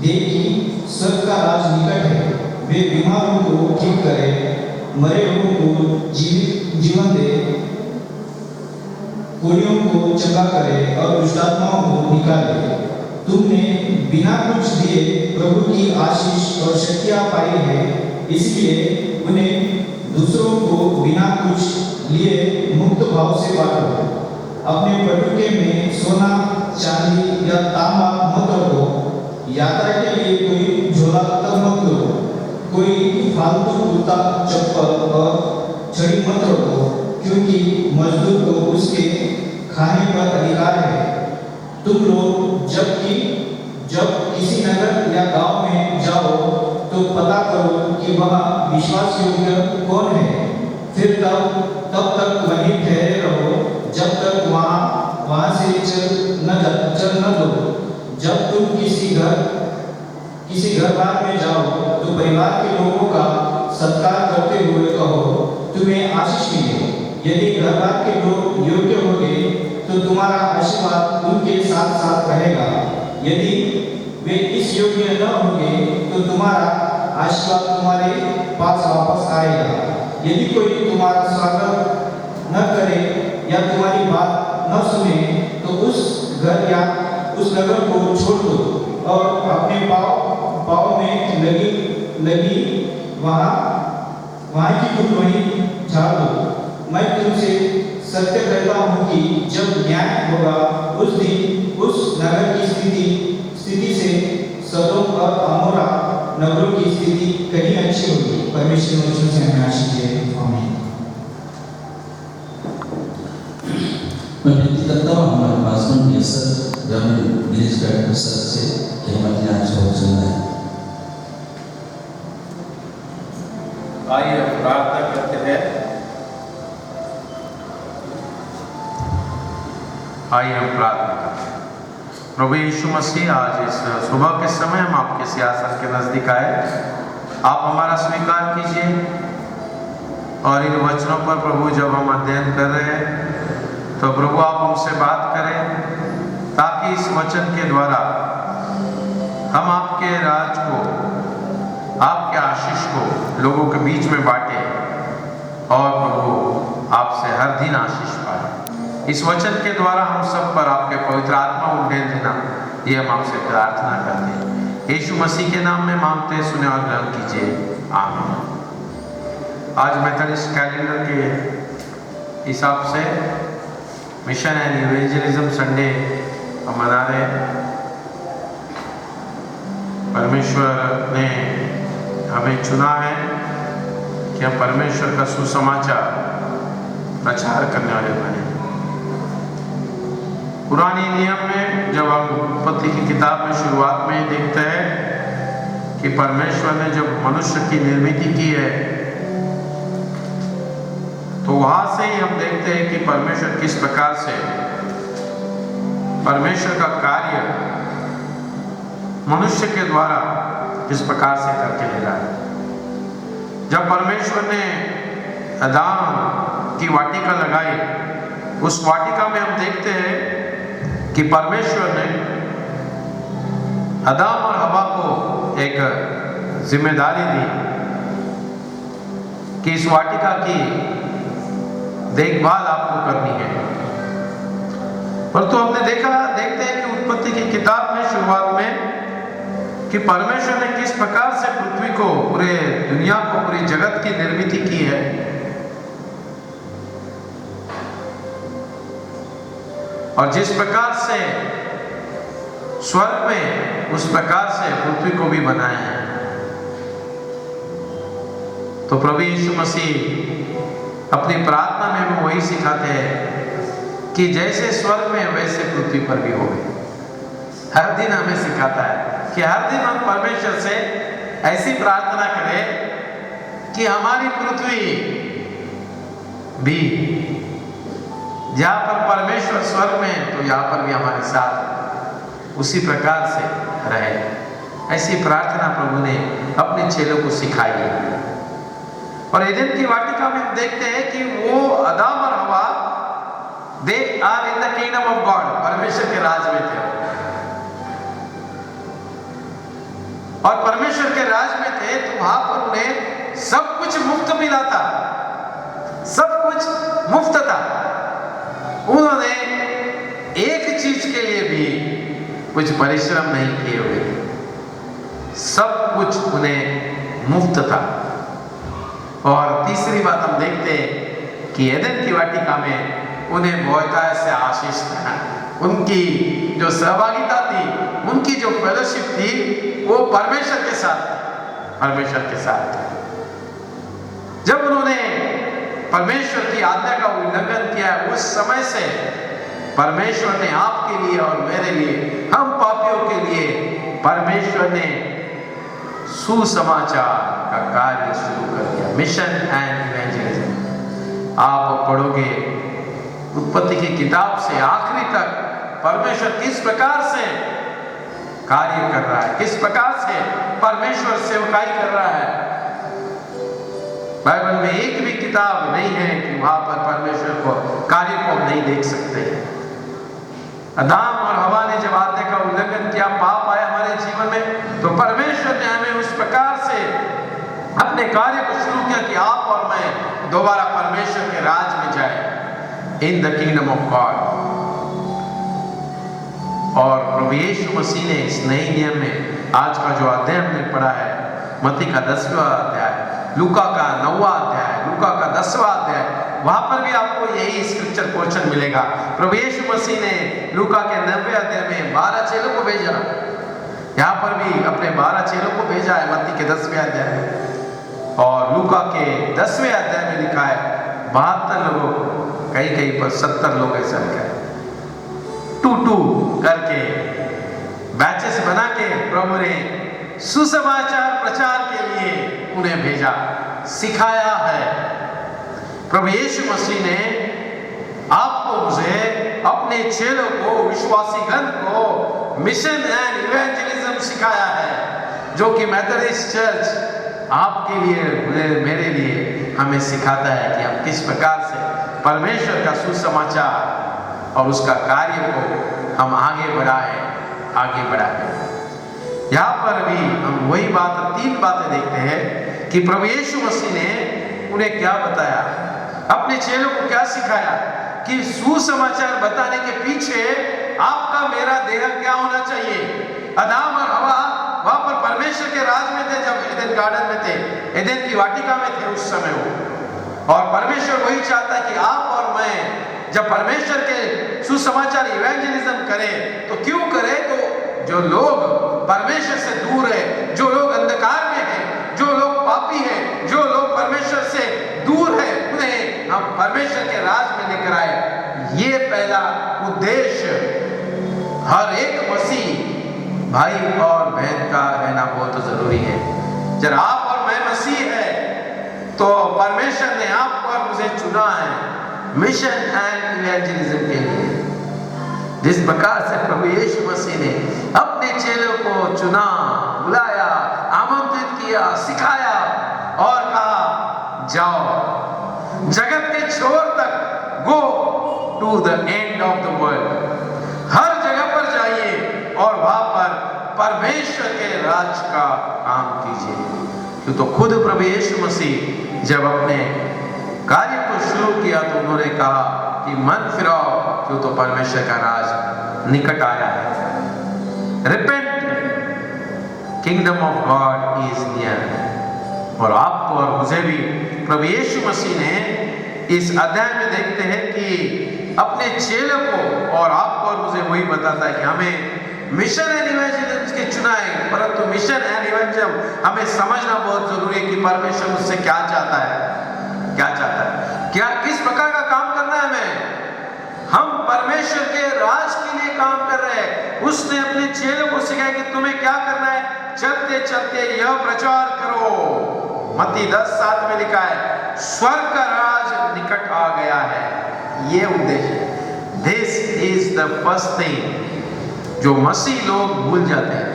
कि स्वर्ग का राज निकट है। वे बीमारों को ठीक करे, मरे लोगों को जीवन दे, कोढ़ियों को चंगा करे और दुष्टात्माओं को निकाले। तुमने बिना कुछ दिए प्रभु की आशीष और शक्तियां पाई है, इसलिए उन्हें दूसरों को बिना कुछ लिए मुक्त भाव से बांटो। अपने पटुके में सोना चांदी या तांबा मत रखो, यात्रा के लिए कोई झोला तक मत लो, कोई फालतू कुर्ता चप्पल और छड़ी मत रखो, क्योंकि मजदूर को उसके खाने पर अधिकार है। तुम लोग जब किसी नगर या गांव में जाओ तो पता करो कि वहाँ विश्वास योग्य कौन है, फिर तब तक वहीं ठहरे रहो जब तक वहाँ से चल न दो। जब तुम किसी घर बार में जाओ तो परिवार के लोगों का सत्कार करते हुए कहो, तुम्हें आशीष मिले। यदि घर बार के लोग योग्य होंगे तो तुम्हारा आशीर्वाद उनके साथ साथ रहेगा। यदि वे इस योग्य न होंगे तो तुम्हारा आशीर्वाद तुम्हारे पास वापस आएगा। यदि कोई तुम्हारा स्वागत न करे या तुम्हारी बात न सुने तो उस घर या उस नगर को छोड़ दो और अपने पाँव में लगी वहाँ की धूल वहीं झाड़ दो। मैं तुमसे सत्य कहता हूँ कि जब न्याय होगा उस दिन उस नगर की स्थिति से सदोम और अमोरा नगरों की स्थिति कहीं अच्छी होगी। परमेश्वर वचन से हमें आशीष दे। आमीन। मैं विनती करता हूँ हमारे पासवान के सर गिरीश गायक सर से कि हमारे आज का वचन है। आइए प्रार्थना करते हैं। आइए हम प्रार्थना करते हैं। प्रभु यीशु मसीह, आज इस सुबह के समय हम आपके सियासत के नजदीक आए, आप हमारा स्वीकार कीजिए और इन वचनों पर प्रभु जब हम अध्ययन कर रहे हैं तो प्रभु आप हमसे बात करें ताकि इस वचन के द्वारा हम आपके राज को, आपके आशीष को लोगों के बीच में बांटे और प्रभु आपसे हर दिन आशीष पाए। इस वचन के द्वारा हम सब पर आपके पवित्र आत्मा उंडेल देना, ये हम आपसे प्रार्थना करते हैं। यीशु मसीह के नाम में मांगते हैं, सुने और ग्रहण कीजिए, आमीन। आज मेथोडिस्ट कैलेंडर के हिसाब से मिशन एंड इवेंजलिज्म संडे हम मना रहे हैं। परमेश्वर ने हमें चुना है कि हम परमेश्वर का सुसमाचार प्रचार करने वाले बने। पुराने नियम में जब हम उत्पत्ति की किताब में शुरुआत में देखते हैं कि परमेश्वर ने जब मनुष्य की निर्मित की है, तो वहां से ही हम देखते हैं कि परमेश्वर किस प्रकार से परमेश्वर का कार्य मनुष्य के द्वारा किस प्रकार से करके ले रहा है। जब परमेश्वर ने आदम की वाटिका लगाई, उस वाटिका में हम देखते हैं कि परमेश्वर ने आदम और हवा को एक जिम्मेदारी दी कि इस वाटिका की देखभाल आपको करनी है। परंतु हमने देखते हैं कि उत्पत्ति की किताब में शुरुआत में कि परमेश्वर ने किस प्रकार से पृथ्वी को, पूरे दुनिया को, पूरी जगत की निर्मित की है। और जिस प्रकार से स्वर्ग में, उस प्रकार से पृथ्वी को भी बनाया है। तो प्रभु यीशु मसीह अपनी प्रार्थना में भी वही सिखाते हैं कि जैसे स्वर्ग में वैसे पृथ्वी पर भी होगी। हर दिन हमें सिखाता है कि हर दिन हम परमेश्वर से ऐसी प्रार्थना करें कि हमारी पृथ्वी भी, जहां पर परमेश्वर स्वर्ग में, तो यहाँ पर भी हमारे साथ उसी प्रकार से रहे। ऐसी प्रार्थना प्रभु ने अपने चेलों को सिखाई है। और एदेन की वाटिका में देखते हैं कि वो आदम और हवा, they are in the kingdom of God, परमेश्वर के राज में थे। और परमेश्वर के राज में थे, तो वहां पर उन्हें सब कुछ मुफ्त मिला था, सब कुछ मुफ्त था। उन्होंने एक चीज के लिए भी कुछ परिश्रम नहीं किए हुए, सब कुछ उन्हें मुफ्त था। और तीसरी बात हम देखते हैं कि एदेन की वाटिका में उन्हें बहुत ऐसे आशीष था। उनकी जो सहभागिता थी, उनकी जो फेलोशिप थी, वो परमेश्वर के साथ, परमेश्वर के साथ। जब उन्होंने परमेश्वर की आज्ञा का उल्लंघन किया, उस समय से परमेश्वर ने आपके लिए और मेरे लिए, हम पापियों के लिए, परमेश्वर ने सुसमाचार का कार्य शुरू कर दिया, मिशन एंड इवेंजलिज्म। आप पढ़ोगे उत्पत्ति की किताब से आखिरी तक परमेश्वर किस प्रकार से कार्य कर रहा है, किस प्रकार से परमेश्वर सेवकाई कर रहा है। बाइबल में एक भी किताब नहीं है कि वहां पर परमेश्वर को कार्य को हम नहीं देख सकते। आदम और हवा ने जब आज्ञा का उल्लंघन किया, पाप आया हमारे जीवन में, तो परमेश्वर ने हमें उस प्रकार से अपने कार्य को शुरू किया कि आप और मैं दोबारा परमेश्वर के राज में जाए, इन द किंगडम ऑफ गॉड। और प्रभु यीशु मसीह ने इस नए नियम में आज का जो अध्याय हमने पढ़ा है, मत्ती का 10वां अध्याय, लूका का 9वां अध्याय, लूका का 10वां अध्याय, वहां पर भी आपको यही स्क्रिप्चर पोर्शन मिलेगा। प्रभु यीशु मसीह ने लूका के 90वें अध्याय में 12 चेलों को भेजा, यहाँ पर भी अपने 12 चेलों को भेजा है मत्ती के 10वें अध्याय में। और लूका के 10वें अध्याय में लिखा है 72 लोगों को, कहीं पर 70 लोग ऐसा लिखा है, 2-2 करके बैचेस बना के प्रभु ने सुसमाचार प्रचार के लिए उन्हें भेजा, सिखाया है। प्रभु यीशु मसीह ने आपको, मुझे, अपने चेलों को, विश्वासीगण को मिशन एंड इवेंजलिज्म सिखाया है, जो कि मेथोडिस्ट चर्च आपके लिए, मेरे लिए हमें सिखाता है कि हम किस प्रकार से परमेश्वर का सुसमाचार और उसका कार्य को हम आगे बढ़ाएं। यहाँ पर भी हम वही बात, 3 बातें देखते हैं कि प्रभु यीशु मसीह ने उन्हें क्या बताया, अपने चेलों को क्या सिखाया कि सुसमाचार बताने के पीछे आपका मेरा देह क्या होना चाहिए। आदम और हवा वहां पर परमेश्वर के राज में थे, जब एदेन गार्डन में थे, एदेन की वाटिका में थे उस समय वो, और परमेश्वर वही चाहता है कि आप और मैं जब परमेश्वर के सुसमाचार इवेंजलिज्म करें, तो क्यों करें? तो जो लोग परमेश्वर से दूर है, जो लोग अंधकार में हैं, जो लोग पापी हैं, जो लोग परमेश्वर से दूर है, उन्हें हम परमेश्वर के राज में लेकर आए। ये पहला उद्देश्य हर एक मसीह भाई और बहन का रहना बहुत जरूरी है। जब आप और मैं मसीह है, तो परमेश्वर ने आपको और मुझे चुना है मिशन एंड इवेंजलिज्म के लिए। जिस प्रकार से प्रभु यीशु मसीह ने अपने चेलों को चुना, बुलाया, आमंत्रित किया, सिखाया और कहा जाओ जगत के छोर तक, go to the end of the world, हर जगह पर जाइए और वहां पर परमेश्वर के राज का काम कीजिए। तो खुद प्रभु यीशु मसीह जब अपने कार्य को शुरू किया तो उन्होंने कहा कि मन फिराओ, क्यों तो परमेश्वर का राज निकट आया है। Repent, kingdom of God is near. और आपको और मुझे भी प्रभु यीशु मसीह ने इस अध्याय में देखते हैं कि अपने चेलों को और आपको और मुझे वही बताता है कि हमें मिशन एंड इवेंजलिज्म के चुना है, परंतु मिशन एंड इवेंजलिज्म हमें समझना बहुत जरूरी है कि परमेश्वर मुझसे क्या चाहता है, क्या किस प्रकार का काम करना है हमें। हम परमेश्वर के राज के लिए काम कर रहे हैं। उसने अपने चेलों को सिखाया कि तुम्हें क्या करना है, चलते चलते यह प्रचार करो। मत्ती 10:7 में लिखा है, स्वर्ग का राज निकट आ गया है। ये उद्देश्य, this is the first thing जो मसीह लोग भूल जाते हैं।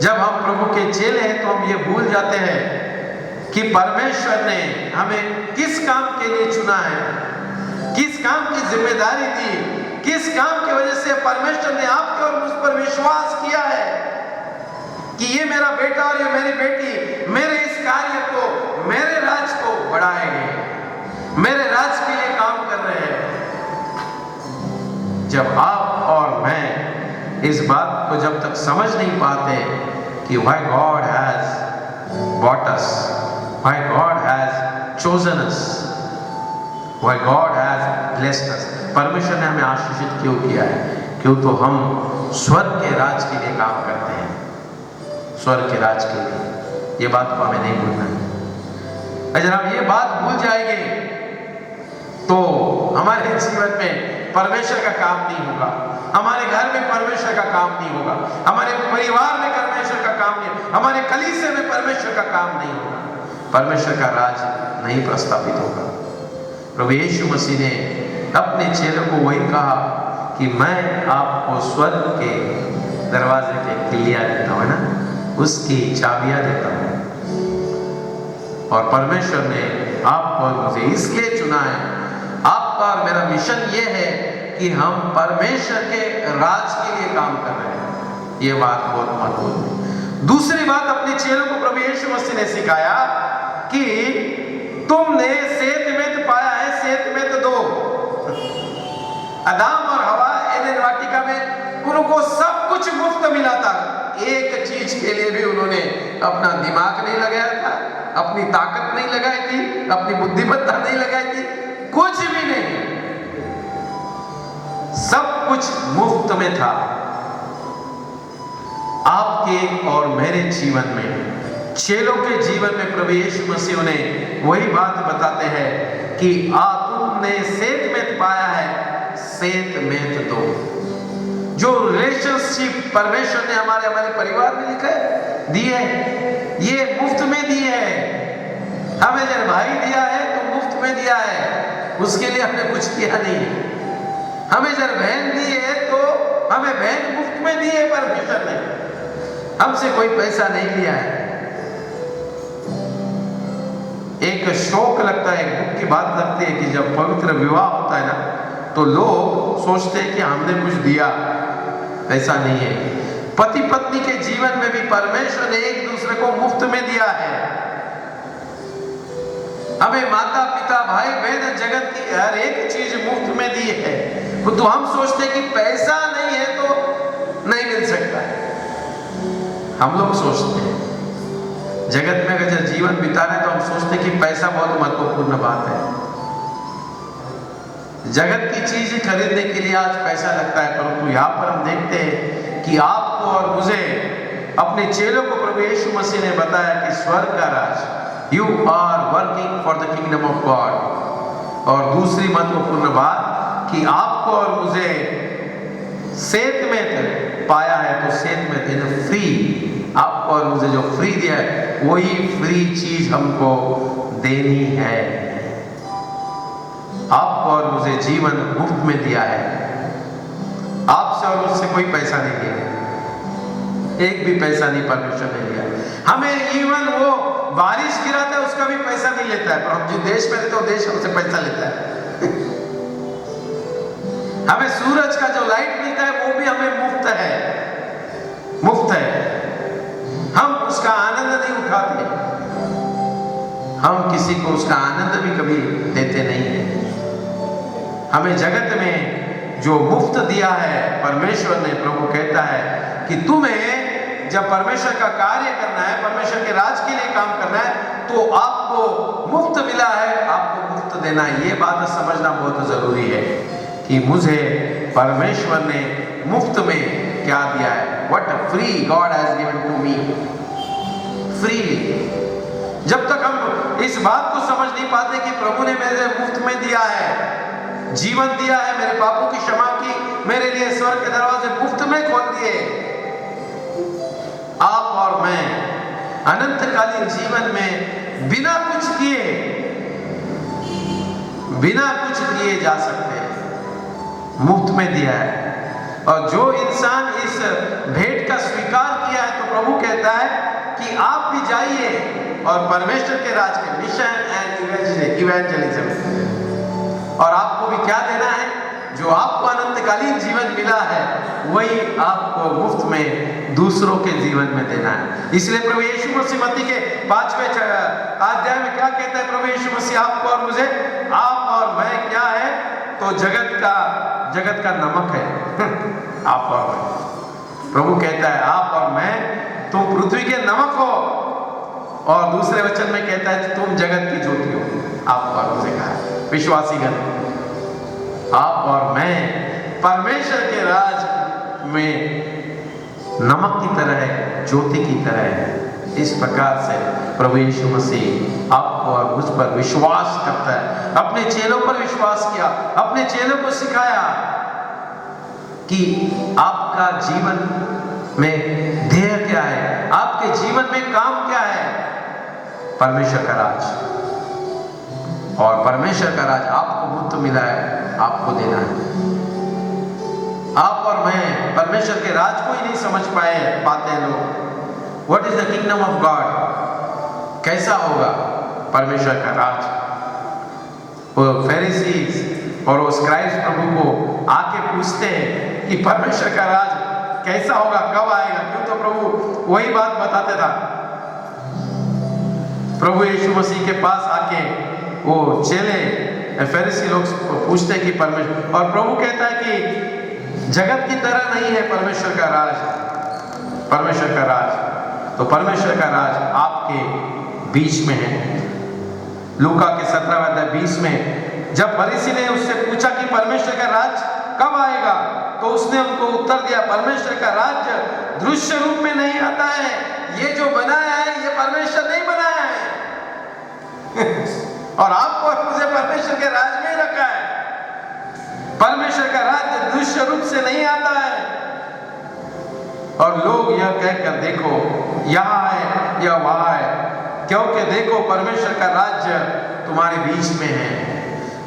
जब हम प्रभु के चेले हैं तो हम ये भूल जाते हैं कि परमेश्वर ने हमें किस काम के लिए चुना है, किस काम की जिम्मेदारी दी, किस काम की वजह से परमेश्वर ने आपके और मुझ पर विश्वास किया है कि ये मेरा बेटा और ये मेरी बेटी मेरे इस कार्य को, मेरे राज को बढ़ाएंगे, मेरे राज के लिए काम कर रहे हैं। जब आप और मैं इस बात को जब तक समझ नहीं पाते कि why God has bought us, why God has chosen us, why God has blessed us, परमेश्वर ने हमें आशीषित क्यों किया है, क्यों तो हम स्वर्ग के राज के लिए काम करते हैं, स्वर्ग के राज के लिए। ये बात को हमें नहीं भूलना है। अगर हम ये बात भूल जाएंगे तो हमारे जीवन में परमेश्वर का काम नहीं होगा, हमारे घर में परमेश्वर का काम नहीं होगा, हमारे परिवार में परमेश्वर का काम नहीं होगा, हमारे कलीसिया में परमेश्वर का काम नहीं होगा, परमेश्वर का राज नहीं प्रस्तावित होगा। प्रभु यीशु मसीह ने अपने चेलों को वही कहा कि मैं आपको स्वर्ग के दरवाजे के किलियां देता हूं, है ना, उसकी चाबियां देता हूं। और परमेश्वर ने आपको और मुझे इसलिए चुना है। आपका और मेरा मिशन ये है कि हम परमेश्वर के राज के लिए काम कर रहे हैं। ये बात बहुत महत्वपूर्ण है। दूसरी बात, अपने चेलों को प्रभु यीशु मसीह ने सिखाया कि तुमने सेत में तो पाया है, सेत में तो दो। आदम और हवा एदेन वाटिका में उनको सब कुछ मुफ्त मिला था। एक चीज के लिए भी उन्होंने अपना दिमाग नहीं लगाया था, अपनी ताकत नहीं लगाई थी, अपनी बुद्धिमत्ता नहीं लगाई थी, कुछ भी नहीं, सब कुछ मुफ्त में था। आपके और मेरे जीवन में, चेलों के जीवन में प्रभु यीशु मसीह ने वही बात बताते हैं कि तुमने सेत में पाया है, सेत में दो। जो रिलेशनशिप परमेश्वर ने हमारे परिवार में लिखा है, दिए है, ये मुफ्त में दिए है। हमें जब भाई दिया है तो मुफ्त में दिया है, उसके लिए हमने कुछ किया नहीं है। हमें जब बहन दी है तो हमें बहन मुफ्त में दी है, परमेश्वर ने हमसे कोई पैसा नहीं लिया है। एक शौक लगता है, एक दुख की बात लगती है कि जब पवित्र विवाह होता है ना, तो लोग सोचते हैं कि हमने कुछ दिया। ऐसा नहीं है। पति पत्नी के जीवन में भी परमेश्वर ने एक दूसरे को मुफ्त में दिया है। हमें माता पिता भाई बहन जगत की हर एक चीज मुफ्त में दी है। तो हम सोचते हैं कि पैसा नहीं है तो नहीं मिल सकता है। हम लोग सोचते हैं जगत में अगर जीवन बिता रहे तो हम सोचते हैं कि पैसा बहुत महत्वपूर्ण बात है। जगत की चीज खरीदने के लिए आज पैसा लगता है, परंतु यहाँ पर हम देखते हैं कि आपको और मुझे अपने चेलों को प्रभु यीशु मसीह ने बताया कि स्वर्ग का राज, you are working for the kingdom of God. और दूसरी महत्वपूर्ण बात कि आपको और मुझे सेत में पाया है, तो सेत में इन फ्री, आपको और मुझे जो फ्री दिया है वही फ्री चीज हमको देनी है। आपको और मुझे जीवन मुफ्त में दिया है। आपसे और मुझसे कोई पैसा नहीं दिया, एक भी पैसा नहीं परमेश्वर ने लिया। हमें इवन वो बारिश गिराता है उसका भी पैसा नहीं लेता है, पर हम जिस देश में रहते हैं वो देश हमसे पैसा लेता है। हमें सूरज का जो लाइट मिलता है वो भी हमें मुफ्त है, मुफ्त है। हम उसका आनंद नहीं उठाते, हम किसी को उसका आनंद भी कभी देते नहीं है। हमें जगत में जो मुफ्त दिया है परमेश्वर ने, प्रभु कहता है कि तुम्हें जब परमेश्वर का कार्य करना है, परमेश्वर के राज के लिए काम करना है, तो आपको मुफ्त मिला है, आपको मुफ्त देना है। ये बात समझना बहुत जरूरी है कि मुझे परमेश्वर ने मुफ्त में क्या दिया है। What a free God has given to me, freely। जब तक हम इस बात को समझ नहीं पाते कि प्रभु ने मेरे मुफ्त में दिया है, जीवन दिया है, मेरे पापों की क्षमा की, मेरे लिए स्वर्ग के दरवाजे मुफ्त में खोल दिए, आप और मैं अनंतकालीन जीवन में बिना कुछ किए जा सकते हैं। मुफ्त में दिया है। और जो इंसान इस भेंट का स्वीकार किया है, तो प्रभु कहता है कि आप भी जाइए और परमेश्वर के राज के मिशन एंड इवेंजलिज्म, और आपको भी क्या देना है, जो आपको अनंतकालीन जीवन मिला है वही आपको मुफ्त में दूसरों के जीवन में देना है। इसलिए प्रभु यीशु मसीह मत्ती के 5वें अध्याय में क्या कहता है प्रभु यीशु मसीह आपको और मुझे, आप और मैं क्या है, तो जगत का नमक है। आप और मैं, प्रभु कहता है आप और मैं, तुम पृथ्वी के नमक हो। और दूसरे वचन में कहता है तुम जगत की ज्योति हो। आप और मुझे कहा है विश्वासीगण, आप और मैं परमेश्वर के राज में नमक की तरह है, ज्योति की तरह है। इस प्रकार से प्रभु यीशु मसीह आपको और मुझ पर विश्वास करता है। अपने चेलों पर विश्वास किया, अपने चेलों को सिखाया कि आपका जीवन में ध्येय क्या है, आपके जीवन में काम क्या है। परमेश्वर का राज, और परमेश्वर का राज आपको मुफ्त मिला है, आपको देना है। आप और मैं परमेश्वर के राज को ही नहीं समझ पाते हैं लोग। What is the kingdom of God, कैसा होगा परमेश्वर का राज। वो फरीसीज और वो स्क्राइब्स प्रभु को आके पूछते हैं कि परमेश्वर का राज कैसा होगा, कब आएगा। क्यों, तो प्रभु वही बात बताते था। प्रभु यीशु मसीह के पास आके वो चेले फरीसी लोग पूछते हैं कि परमेश्वर, और प्रभु कहता है कि जगत की तरह नहीं है परमेश्वर का राज, परमेश्वर का राज। तो परमेश्वर का राज आपके बीच में है। लूका के 17:20 में जब फरीसी ने उससे पूछा कि परमेश्वर का राज कब आएगा, तो उसने उनको उत्तर दिया, परमेश्वर का राज्य दृश्य रूप में नहीं आता है, ये जो बनाया है ये परमेश्वर नहीं बनाया है। और आपको और मुझे परमेश्वर के राज में ही रखा है। परमेश्वर का राज्य दृश्य रूप से नहीं आता है। और लोग यह कहकर देखो यहाँ है या वहाँ है, क्योंकि देखो परमेश्वर का राज्य तुम्हारे बीच में है।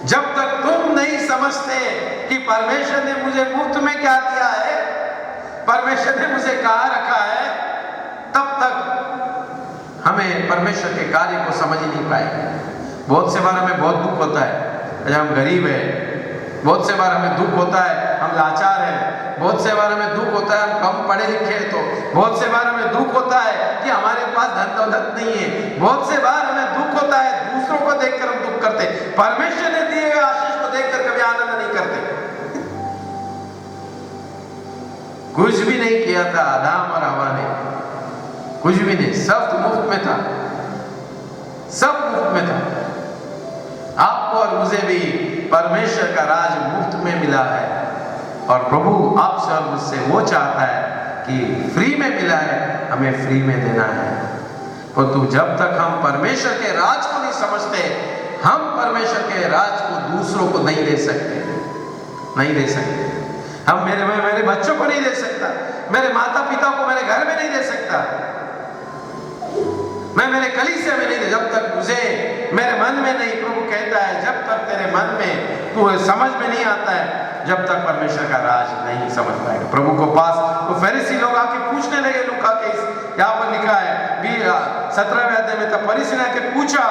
जब तक तुम नहीं समझते कि परमेश्वर ने मुझे मुफ्त में क्या दिया है, परमेश्वर ने मुझे कहाँ रखा है, तब तक हमें परमेश्वर के कार्य को समझ ही नहीं पाएंगे। बहुत से बार हमें बहुत दुख होता है, जब हम गरीब है बहुत से बार हमें दुख होता है हम लाचार हैं, बहुत से बार हमें दुख होता है हम कम पढ़े लिखे हैं, तो बहुत से बार हमें दुख होता है कि हमारे पास धन दौलत नहीं है, बहुत से बार हमें दुख होता है दूसरों को देखकर हम दुख करते, परमेश्वर ने दिए हुए आशीष को देखकर कभी आनंद नहीं करते। कुछ भी नहीं किया था आदम और हवा ने, कुछ भी नहीं, सब मुफ्त में था, सब मुफ्त में था। आपको और मुझे भी परमेश्वर का राज मुफ्त में मिला है, और प्रभु आपसे और मुझसे वो चाहता है कि फ्री में मिला है, हमें फ्री में देना है। परंतु जब तक हम परमेश्वर के राज को नहीं समझते, हम परमेश्वर के राज को दूसरों को नहीं दे सकते, नहीं दे सकते। हम मेरे बच्चों को नहीं दे सकता, मेरे माता पिता को मेरे घर में नहीं दे सकता, मैं मेरे कलीसिया में नहीं दे, जब तक मुझे मेरे मन में नहीं, प्रभु कहता है जब तक तेरे मन में तू समझ में नहीं आता है, जब तक परमेश्वर का राज नहीं समझ पाएगा। प्रभु को पास तो फरीसी लोग आके पूछने लगे, लूका के यहाँ पर लिखा है 17वें अध्याय में, तब फरीसी ने आके पूछा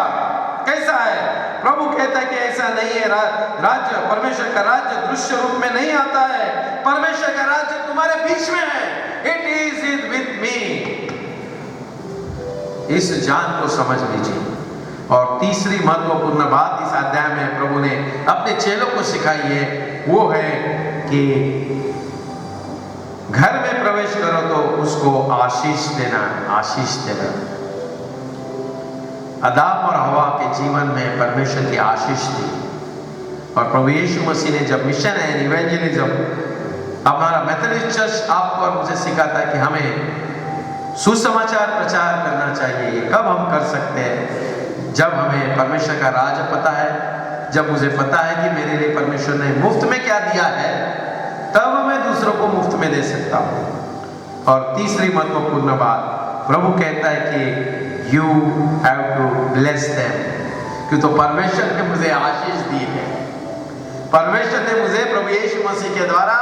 कैसा है? प्रभु कहता है कि ऐसा नहीं है, राज्य परमेश्वर का राज्य दृश्य रूप में नहीं आता है, परमेश्वर का राज्य तुम्हारे बीच में है, इट इज विद मी। इस जान को समझ लीजिए। और तीसरी महत्वपूर्ण बात इस अध्याय में प्रभु ने अपने चेलों को सिखाई है, वो है कि घर में प्रवेश करो तो उसको आशीष देना, आशीष देना। आदम और हवा के जीवन में परमेश्वर की आशीष थी, और प्रभु यीशु मसीह ने जब मिशन एंड इवेंजलिज्म, हमारा मेथोडिस्ट चर्च आपको और मुझे सिखाता है कि हमें सुसमाचार प्रचार करना चाहिए। ये कब हम कर सकते हैं? जब हमें परमेश्वर का राज पता है, जब मुझे पता है कि मेरे लिए परमेश्वर ने मुफ्त में क्या दिया है, तब मैं दूसरों को मुफ्त में दे सकता हूँ। और तीसरी महत्वपूर्ण बात, प्रभु कहता है कि you have to bless them, क्यों? तो परमेश्वर ने मुझे आशीष दी है, परमेश्वर ने मुझे प्रभु यीशु मसीह के द्वारा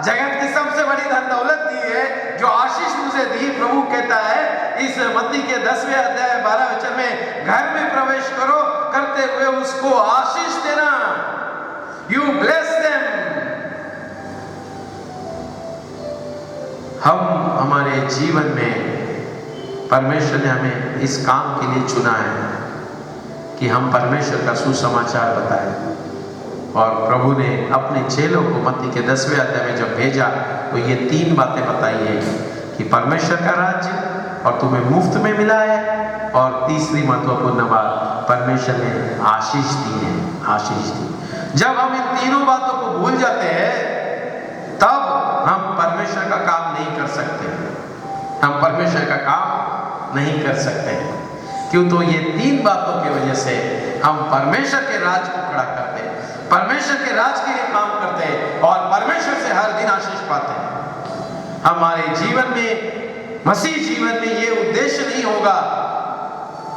जगत की सबसे बड़ी धन दौलत दी है, जो आशीष मुझे दी। प्रभु कहता है इस मत्ती के 10वें अध्याय 12 वचन में, घर में प्रवेश करो, करते हुए उसको आशीष देना, यू ब्लेस देम। हम हमारे जीवन में परमेश्वर ने हमें इस काम के लिए चुना है कि हम परमेश्वर का सुसमाचार बताएं। और प्रभु ने अपने चेलों को मत्ती के 10वें अध्याय में जब भेजा, तो ये 3 बातें बताई है कि परमेश्वर का राज्य और तुम्हें मुफ्त में मिला है, और तीसरी महत्वपूर्ण बात, परमेश्वर ने आशीष दी है, आशीष दी। जब हम इन तीनों बातों को भूल जाते हैं, तब हम परमेश्वर का काम नहीं कर सकते, हम परमेश्वर का काम नहीं कर सकते। क्यों? तो ये 3 बातों की वजह से हम परमेश्वर के राज को खड़ा करते हैं, परमेश्वर के राज के लिए काम करते हैं, और परमेश्वर से हर दिन आशीष पाते हैं। हमारे जीवन में, मसीह जीवन में ये उद्देश्य नहीं होगा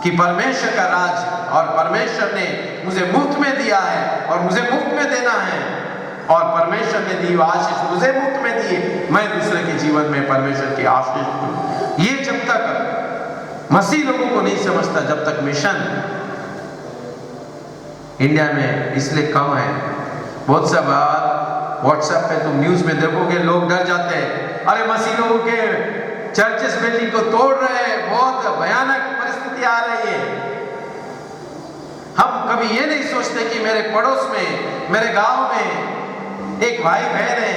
कि परमेश्वर का राज और परमेश्वर ने मुझे मुफ्त में दिया है और मुझे मुफ्त में देना है, और परमेश्वर ने दी आशीष मुझे मुफ्त में दी, मैं दूसरे के जीवन में परमेश्वर की आशीष दूं। ये जब तक मसीह लोगों को नहीं समझता, जब तक मिशन इंडिया में इसलिए कम है। बहुत सा बात व्हाट्सएप पे तुम न्यूज में देखोगे, लोग डर जाते हैं, अरे मसीह लोगों के चर्चेस बिल्डिंग को तोड़ रहे हैं, बहुत भयानक परिस्थिति आ रही है। हम कभी ये नहीं सोचते कि मेरे पड़ोस में, मेरे गांव में एक भाई बहन है,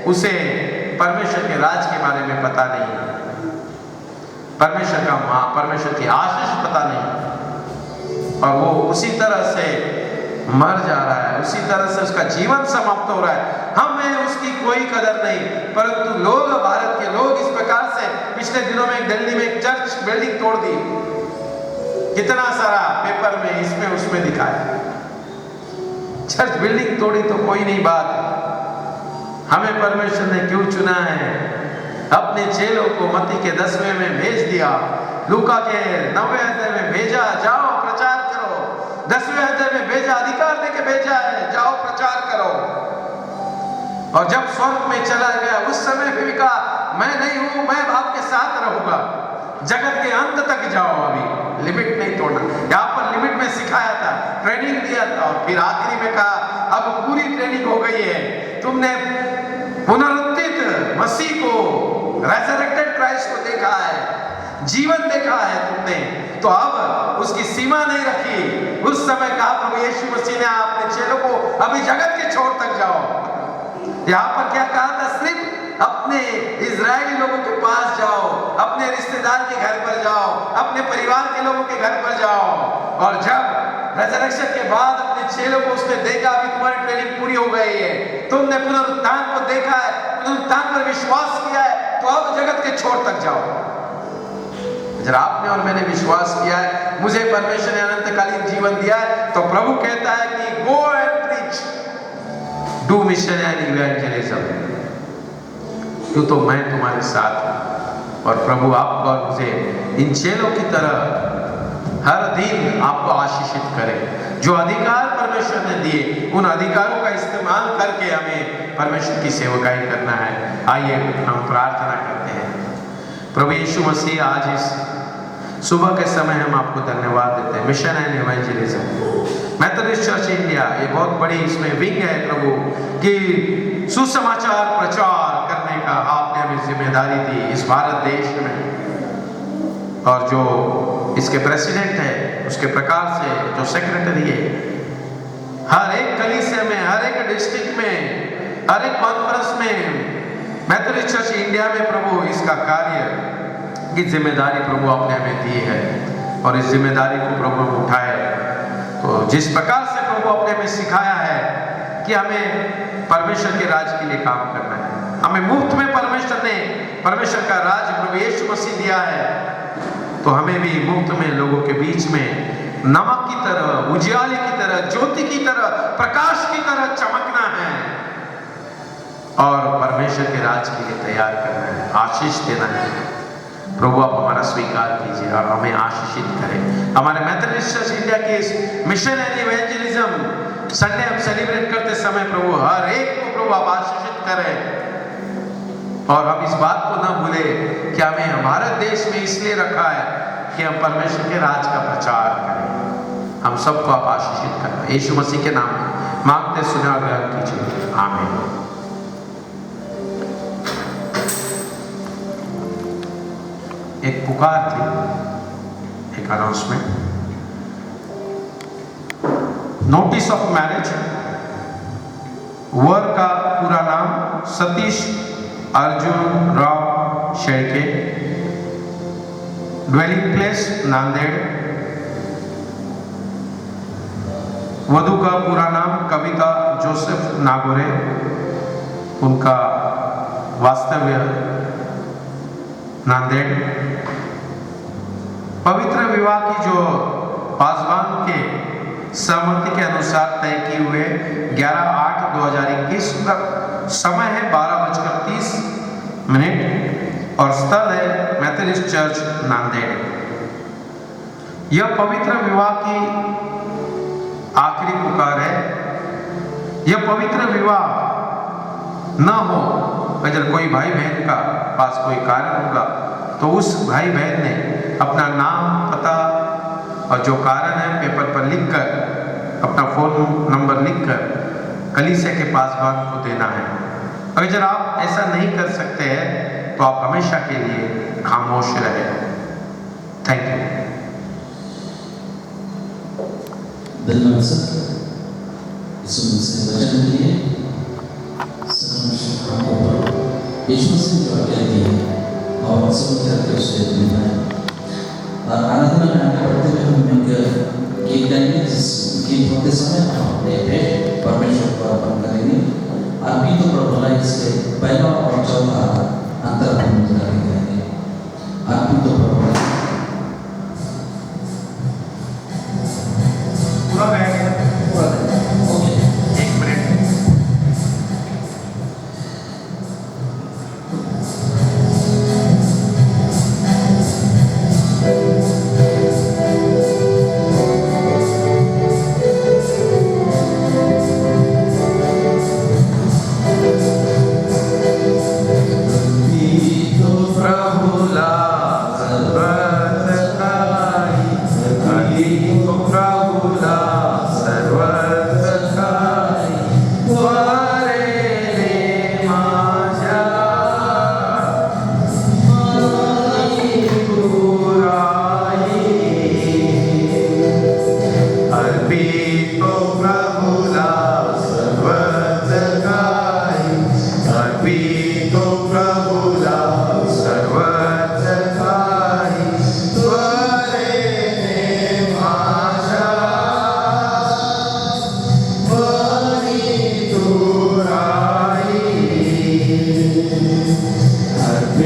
उसे परमेश्वर के राज के बारे में पता नहीं, परमेश्वर की आशीष पता नहीं, और वो उसी तरह से मर जा रहा है, उसी तरह से उसका जीवन समाप्त हो रहा है। हमें उसकी कोई कदर नहीं, परंतु लोग, भारत के लोग इस प्रकार से, पिछले दिनों में दिल्ली में एक चर्च बिल्डिंग तोड़ दी, कितना सारा पेपर में इसमें उसमें दिखाया, चर्च बिल्डिंग तोड़ी तो कोई नहीं बात। हमें परमेश्वर ने क्यों चुना है? अपने चेलों को मत्ती के 10वें में भेज दिया, लूका के 9वें अध्याय में भेजा, जाओ प्रचार करो, 10वें अध्याय में भेजा, अधिकार देके भेजा है, जाओ प्रचार करो। और जब स्वर्ग में चला गया, उस समय भी कहा मैं नहीं हूं, मैं आपके साथ रहूंगा, जगत के अंत तक जाओ। अभी लिमिट नहीं तोड़ना। यहाँ पर लिमिट में सिखाया था, ट्रेनिंग दिया था, और फिर आखिरी में कहा अब पूरी ट्रेनिंग हो गई है, तुमने पुनरुत्थित मसीह को, रेजरेक्टेड क्राइस्ट को देखा है, जीवन देखा है तुमने, तो अब उसकी सीमा नहीं रखी। उस समय कहा प्रभु यीशु मसीह ने अपने चेलों को अभी जगत के छोर तक जाओ। यहाँ पर क्या कहा था? सिर्फ अपने इजरायली लोगों के पास जाओ, अपने रिश्तेदार के घर पर जाओ, अपने परिवार के लोगों के घर पर जाओ। और जब रेजरेक्शन के बाद अपने चेलों को उसने देखा, अभी तुम्हारी ट्रेनिंग पूरी हो गई है, तुमने पुनरुत्थान को देखा है, पुनरुत्थान पर विश्वास किया है, तो अब जगत के छोर तक जाओ। जब आपने और मैंने विश्वास किया है, मुझे परमेश्वर ने अनंतकालीन जीवन दिया है, तो प्रभु कहता है कि go and preach, do mission and evangelism, क्यों तो मैं तुम्हारे साथ हूं। और प्रभु आपको और मुझे इन चेलों की तरह हर दिन आपको आशीषित करे। जो अधिकार परमेश्वर ने दिए, उन अधिकारों का इस्तेमाल करके हमें परमेश्वर की सेवकाई करना है। आइए हम प्रार्थना करते हैं। प्रभु यीशु मसीह, आज इस सुबह के समय हम आपको धन्यवाद देते हैं। Mission and evangelism Methodist church India, ये बहुत बड़ी इसमें विंग है प्रभु, कि सुसमाचार प्रचार करने का आपने हमें जिम्मेदारी दी इस भारत देश में। और जो इसके प्रेसिडेंट है, उसके प्रकार से जो सेक्रेटरी है, हर एक कलीसिया में, हर एक डिस्ट्रिक्ट में, हर एक कॉन्फ्रेंस में मेथोडिस्ट चर्च इंडिया में प्रभु इसका कार्य की जिम्मेदारी प्रभु आपने हमें दी है। और इस जिम्मेदारी को प्रभु हम उठाए, तो जिस प्रकार से प्रभु आपने हमें सिखाया है कि हमें परमेश्वर के राज के लिए काम करना है, हमें मुफ्त में परमेश्वर ने परमेश्वर का राज प्रभु यीशु मसीह दिया है, तो हमें भी मुफ्त में लोगों के बीच में नमक की तरह, उजियाले की तरह, ज्योति की तरह, प्रकाश की तरह चमकना है और परमेश्वर के राज के लिए तैयार करना है, आशीष देना है। प्रभु आप हमारा स्वीकार कीजिए और हमें आशीषित करें। हमारे मेथोडिस्ट चर्च इंडिया के इस मिशन एंड इवेंजलिज्म संडे हम सेलिब्रेट करते समय प्रभु हर एक को प्रभु आप आशीषित करें। और हम इस बात को ना भूले कि हमें भारत देश में इसलिए रखा है कि हम परमेश्वर के राज का प्रचार करें। हम सबको आप आशीषित करें, यीशु मसीह के नाम में मांगते सुने और ग्रहण कीजिए, आमीन। एक पुकार थी, एक अनाउंसमेंट। नोटिस ऑफ मैरिज, वर का पूरा नाम सतीश अर्जुन राव शेळके, ड्वेलिंग प्लेस नांदेड़। वधू का पूरा नाम कविता जोसेफ नागोरे, उनका वास्तव्य नांदेड़। पवित्र विवाह की जो पासवान के सहमति के अनुसार तय किए हुए 11/8/2021 तक समय है 12:30 और स्थल है मेथोडिस्ट चर्च नांदेड़। यह पवित्र विवाह की आखिरी पुकार है। यह पवित्र विवाह न हो अगर कोई भाई बहन का पास कोई कारण होगा, तो उस भाई बहन ने अपना नाम, पता और जो कारण है पेपर पर लिखकर, अपना फोन नंबर लिखकर कलीसिया के पासवान को देना है। अगर आप ऐसा नहीं कर सकते हैं तो आप हमेशा के लिए खामोश रहे। Thank you. धन्यवाद सर, इस वचन के लिए। यीशु मसीह जो आज्ञा दी है और सब करके उसे निभाएं। और आराधना में आगे बढ़ते हुए हम एक गीत गाएंगे, जिस गीत होते समय हम अपने भेंट परमेश्वर को अर्पण करेंगे। और गीतों पर बोला इसके पहला और चौथा अंतर हम करेंगे। और गीतों पर बोला पूरा गाएंगे, पूरा ओके, 1 मिनट।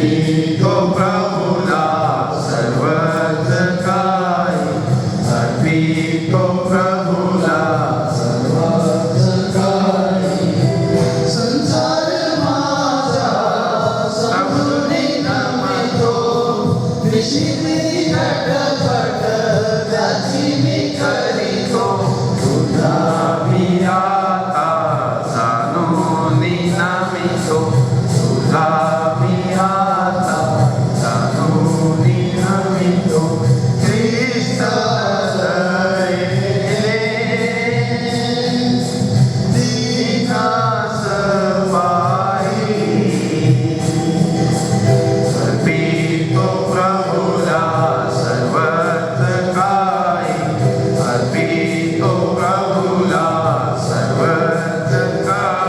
अर्पितो प्रभुला सर्वच काही, अर्पितो प्रभुला सर्वच काही. संसार माझा सबुनी नमतो, विशिमी खटपट त्याची मी करीतो. तुझा मी आता जाणून नमितो, तुझा मी आता जाणून नमितो. ख्रिस्त दयेने दीनास पाही, अर्पितो प्रभुला सर्वच काही, अर्पितो प्रभुला सर्वच काही.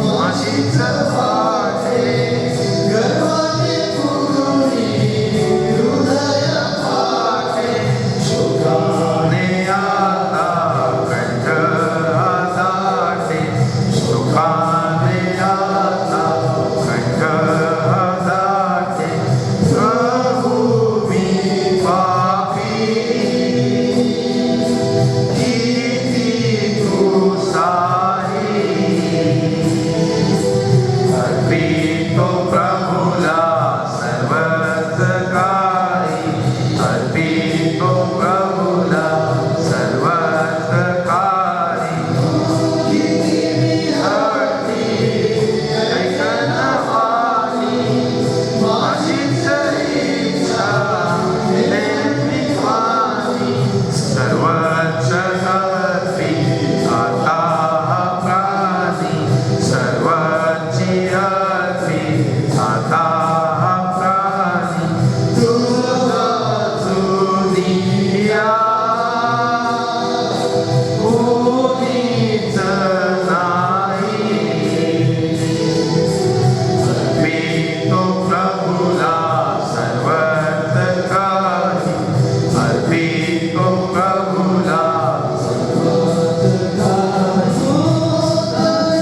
माझीच वाटे गर्वाने पुरवणी हृदय फाटे, शोकाने आता कंठ दाटे, शोकाने आता कंठ दाटे. प्रभु मी पापी, किती तू सारी, अर्पितो प्रभुला सर्वच काही, अर्पितो प्रभुला सर्वच काही. किती मी हट्टी ऐकन वाणी, माझीच इच्छा नेहमी वाणी. सर्वच करती आता प्राणी, सर्वाची अर्पी आता प्राणी. तुझा दुनिया कोणीच नाही, अर्पितो प्रभुला सर्वच काही, अर्पितो प्रभुला सर्वच काही.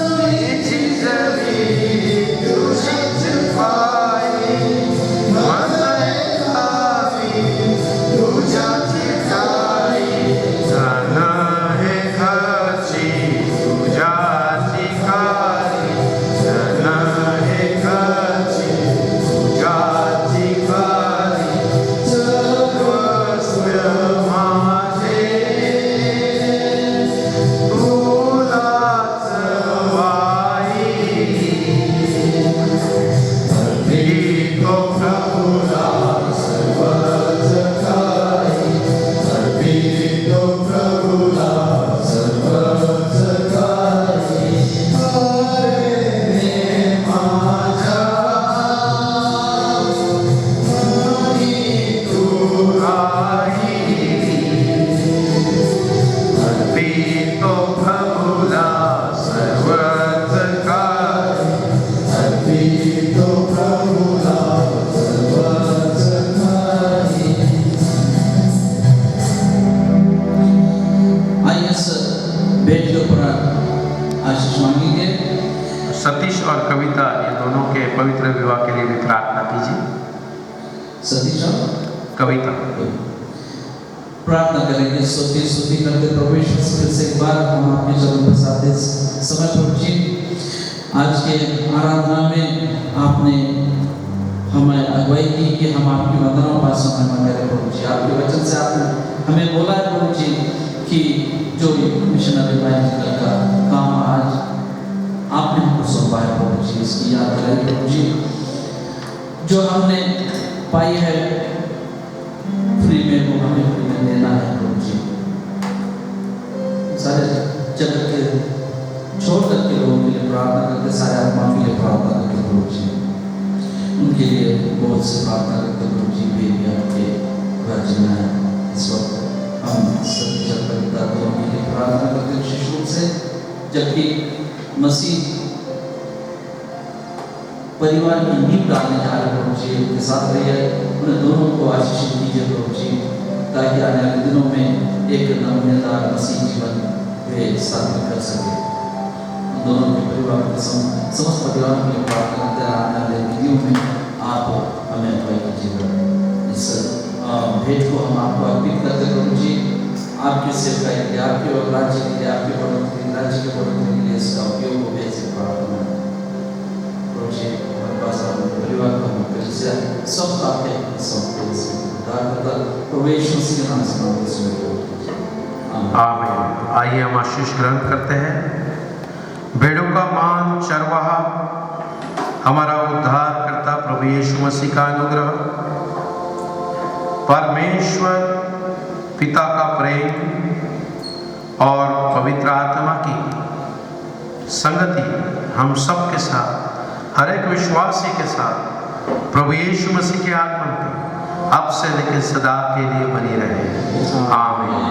तुझीच जरी तुझीच पायी, मन एकावी तुझ्याची ठाई. धन हे घरची तुझ्याची कारी, धन हे घरची तुझ्याची कारी. सर्वस्व माझे तुलाच वाही, अर्पितो प्रभुला सर्वच काही, अर्पितो प्रभुला सर्वच काही. हरे माझ्या मनी तू राही, अर्पितो प्रभुला सर्वच काही, अर्पितो प्रभुला सर्वच काही. आइए सर बेड के ऊपर आशीष मांगेंगे. सतीश और कविता ये दोनों के पवित्र विवाह के लिए भी प्रार्थना कीजिए. सतीश और कविता प्रार्थना करेंगे. स्तुति करते प्रभु यीशु फिर से एक बार हम आपके चरण पर साथ समय प्रभु जी आज के आराधना में आपने हमें अगुवाई की कि हम आपकी वंदना उपासना महिमा करें प्रभु जी. आपके वचन से आपने हमें बोला है प्रभु जी कि जो मिशनरी बाइबल का काम आज आपने हमको सौंपा है प्रभु जी, इसकी याद करें प्रभु जी. जो हमने पाई है फ्री में वो हमें फ्री में देना है प्रभु जी. सारे जगत के छोड़ करके लोगों के लिए प्रार्थना करते, सारे आत्माओं के लिए प्रार्थना करते प्रभु जी. उनके लिए बहुत से प्रार्थना करते प्रभु जी. बेबी आपके राज्य में है इस वक्त. हम सभी कविता दोनों के लिए प्रार्थना करते शिशु से, जबकि मसीह परिवार की नींव डालने जा रहे प्रभु जी. उनके साथ रहिए, उन्हें दोनों को आशीषित कीजिए प्रभु जी, ताकि आने वाले दिनों में एक नमूनेदार मसीह जीवन वे स्थापित कर सके. दोनों के परिवार के समस्त परिवार के लिए प्रार्थना करते हैं। आने वाले वीडियो में आप हमें अगुवाई कीजिएगा। इस भेंट को हम आपको अर्पित करते हैं प्रभु जी, आपकी सेवकाई के लिए, आपके राज्य के लिए, आपके बढ़ोतरी, राज्य के बढ़ोतरी के लिए इसका उपयोग हो भेज प्रार्थना प्रभु जी। हमारे पास आपके परिवार का मुख्य सब आपके सौंपते प्रभु यीशु मसीह के नाम से मांगते हैं, आमीन। आइए हम आशीष ग्रहण करते हैं। भेड़ों का मान चरवाहा हमारा उद्धार करता प्रभु यीशु मसीह का अनुग्रह, परमेश्वर पिता का प्रेम और पवित्र आत्मा की संगति हम सब के साथ, हर एक विश्वासी के साथ प्रभु यीशु मसीह के आगमन पे अब से लेकर सदा के लिए बनी रहे। आमीन।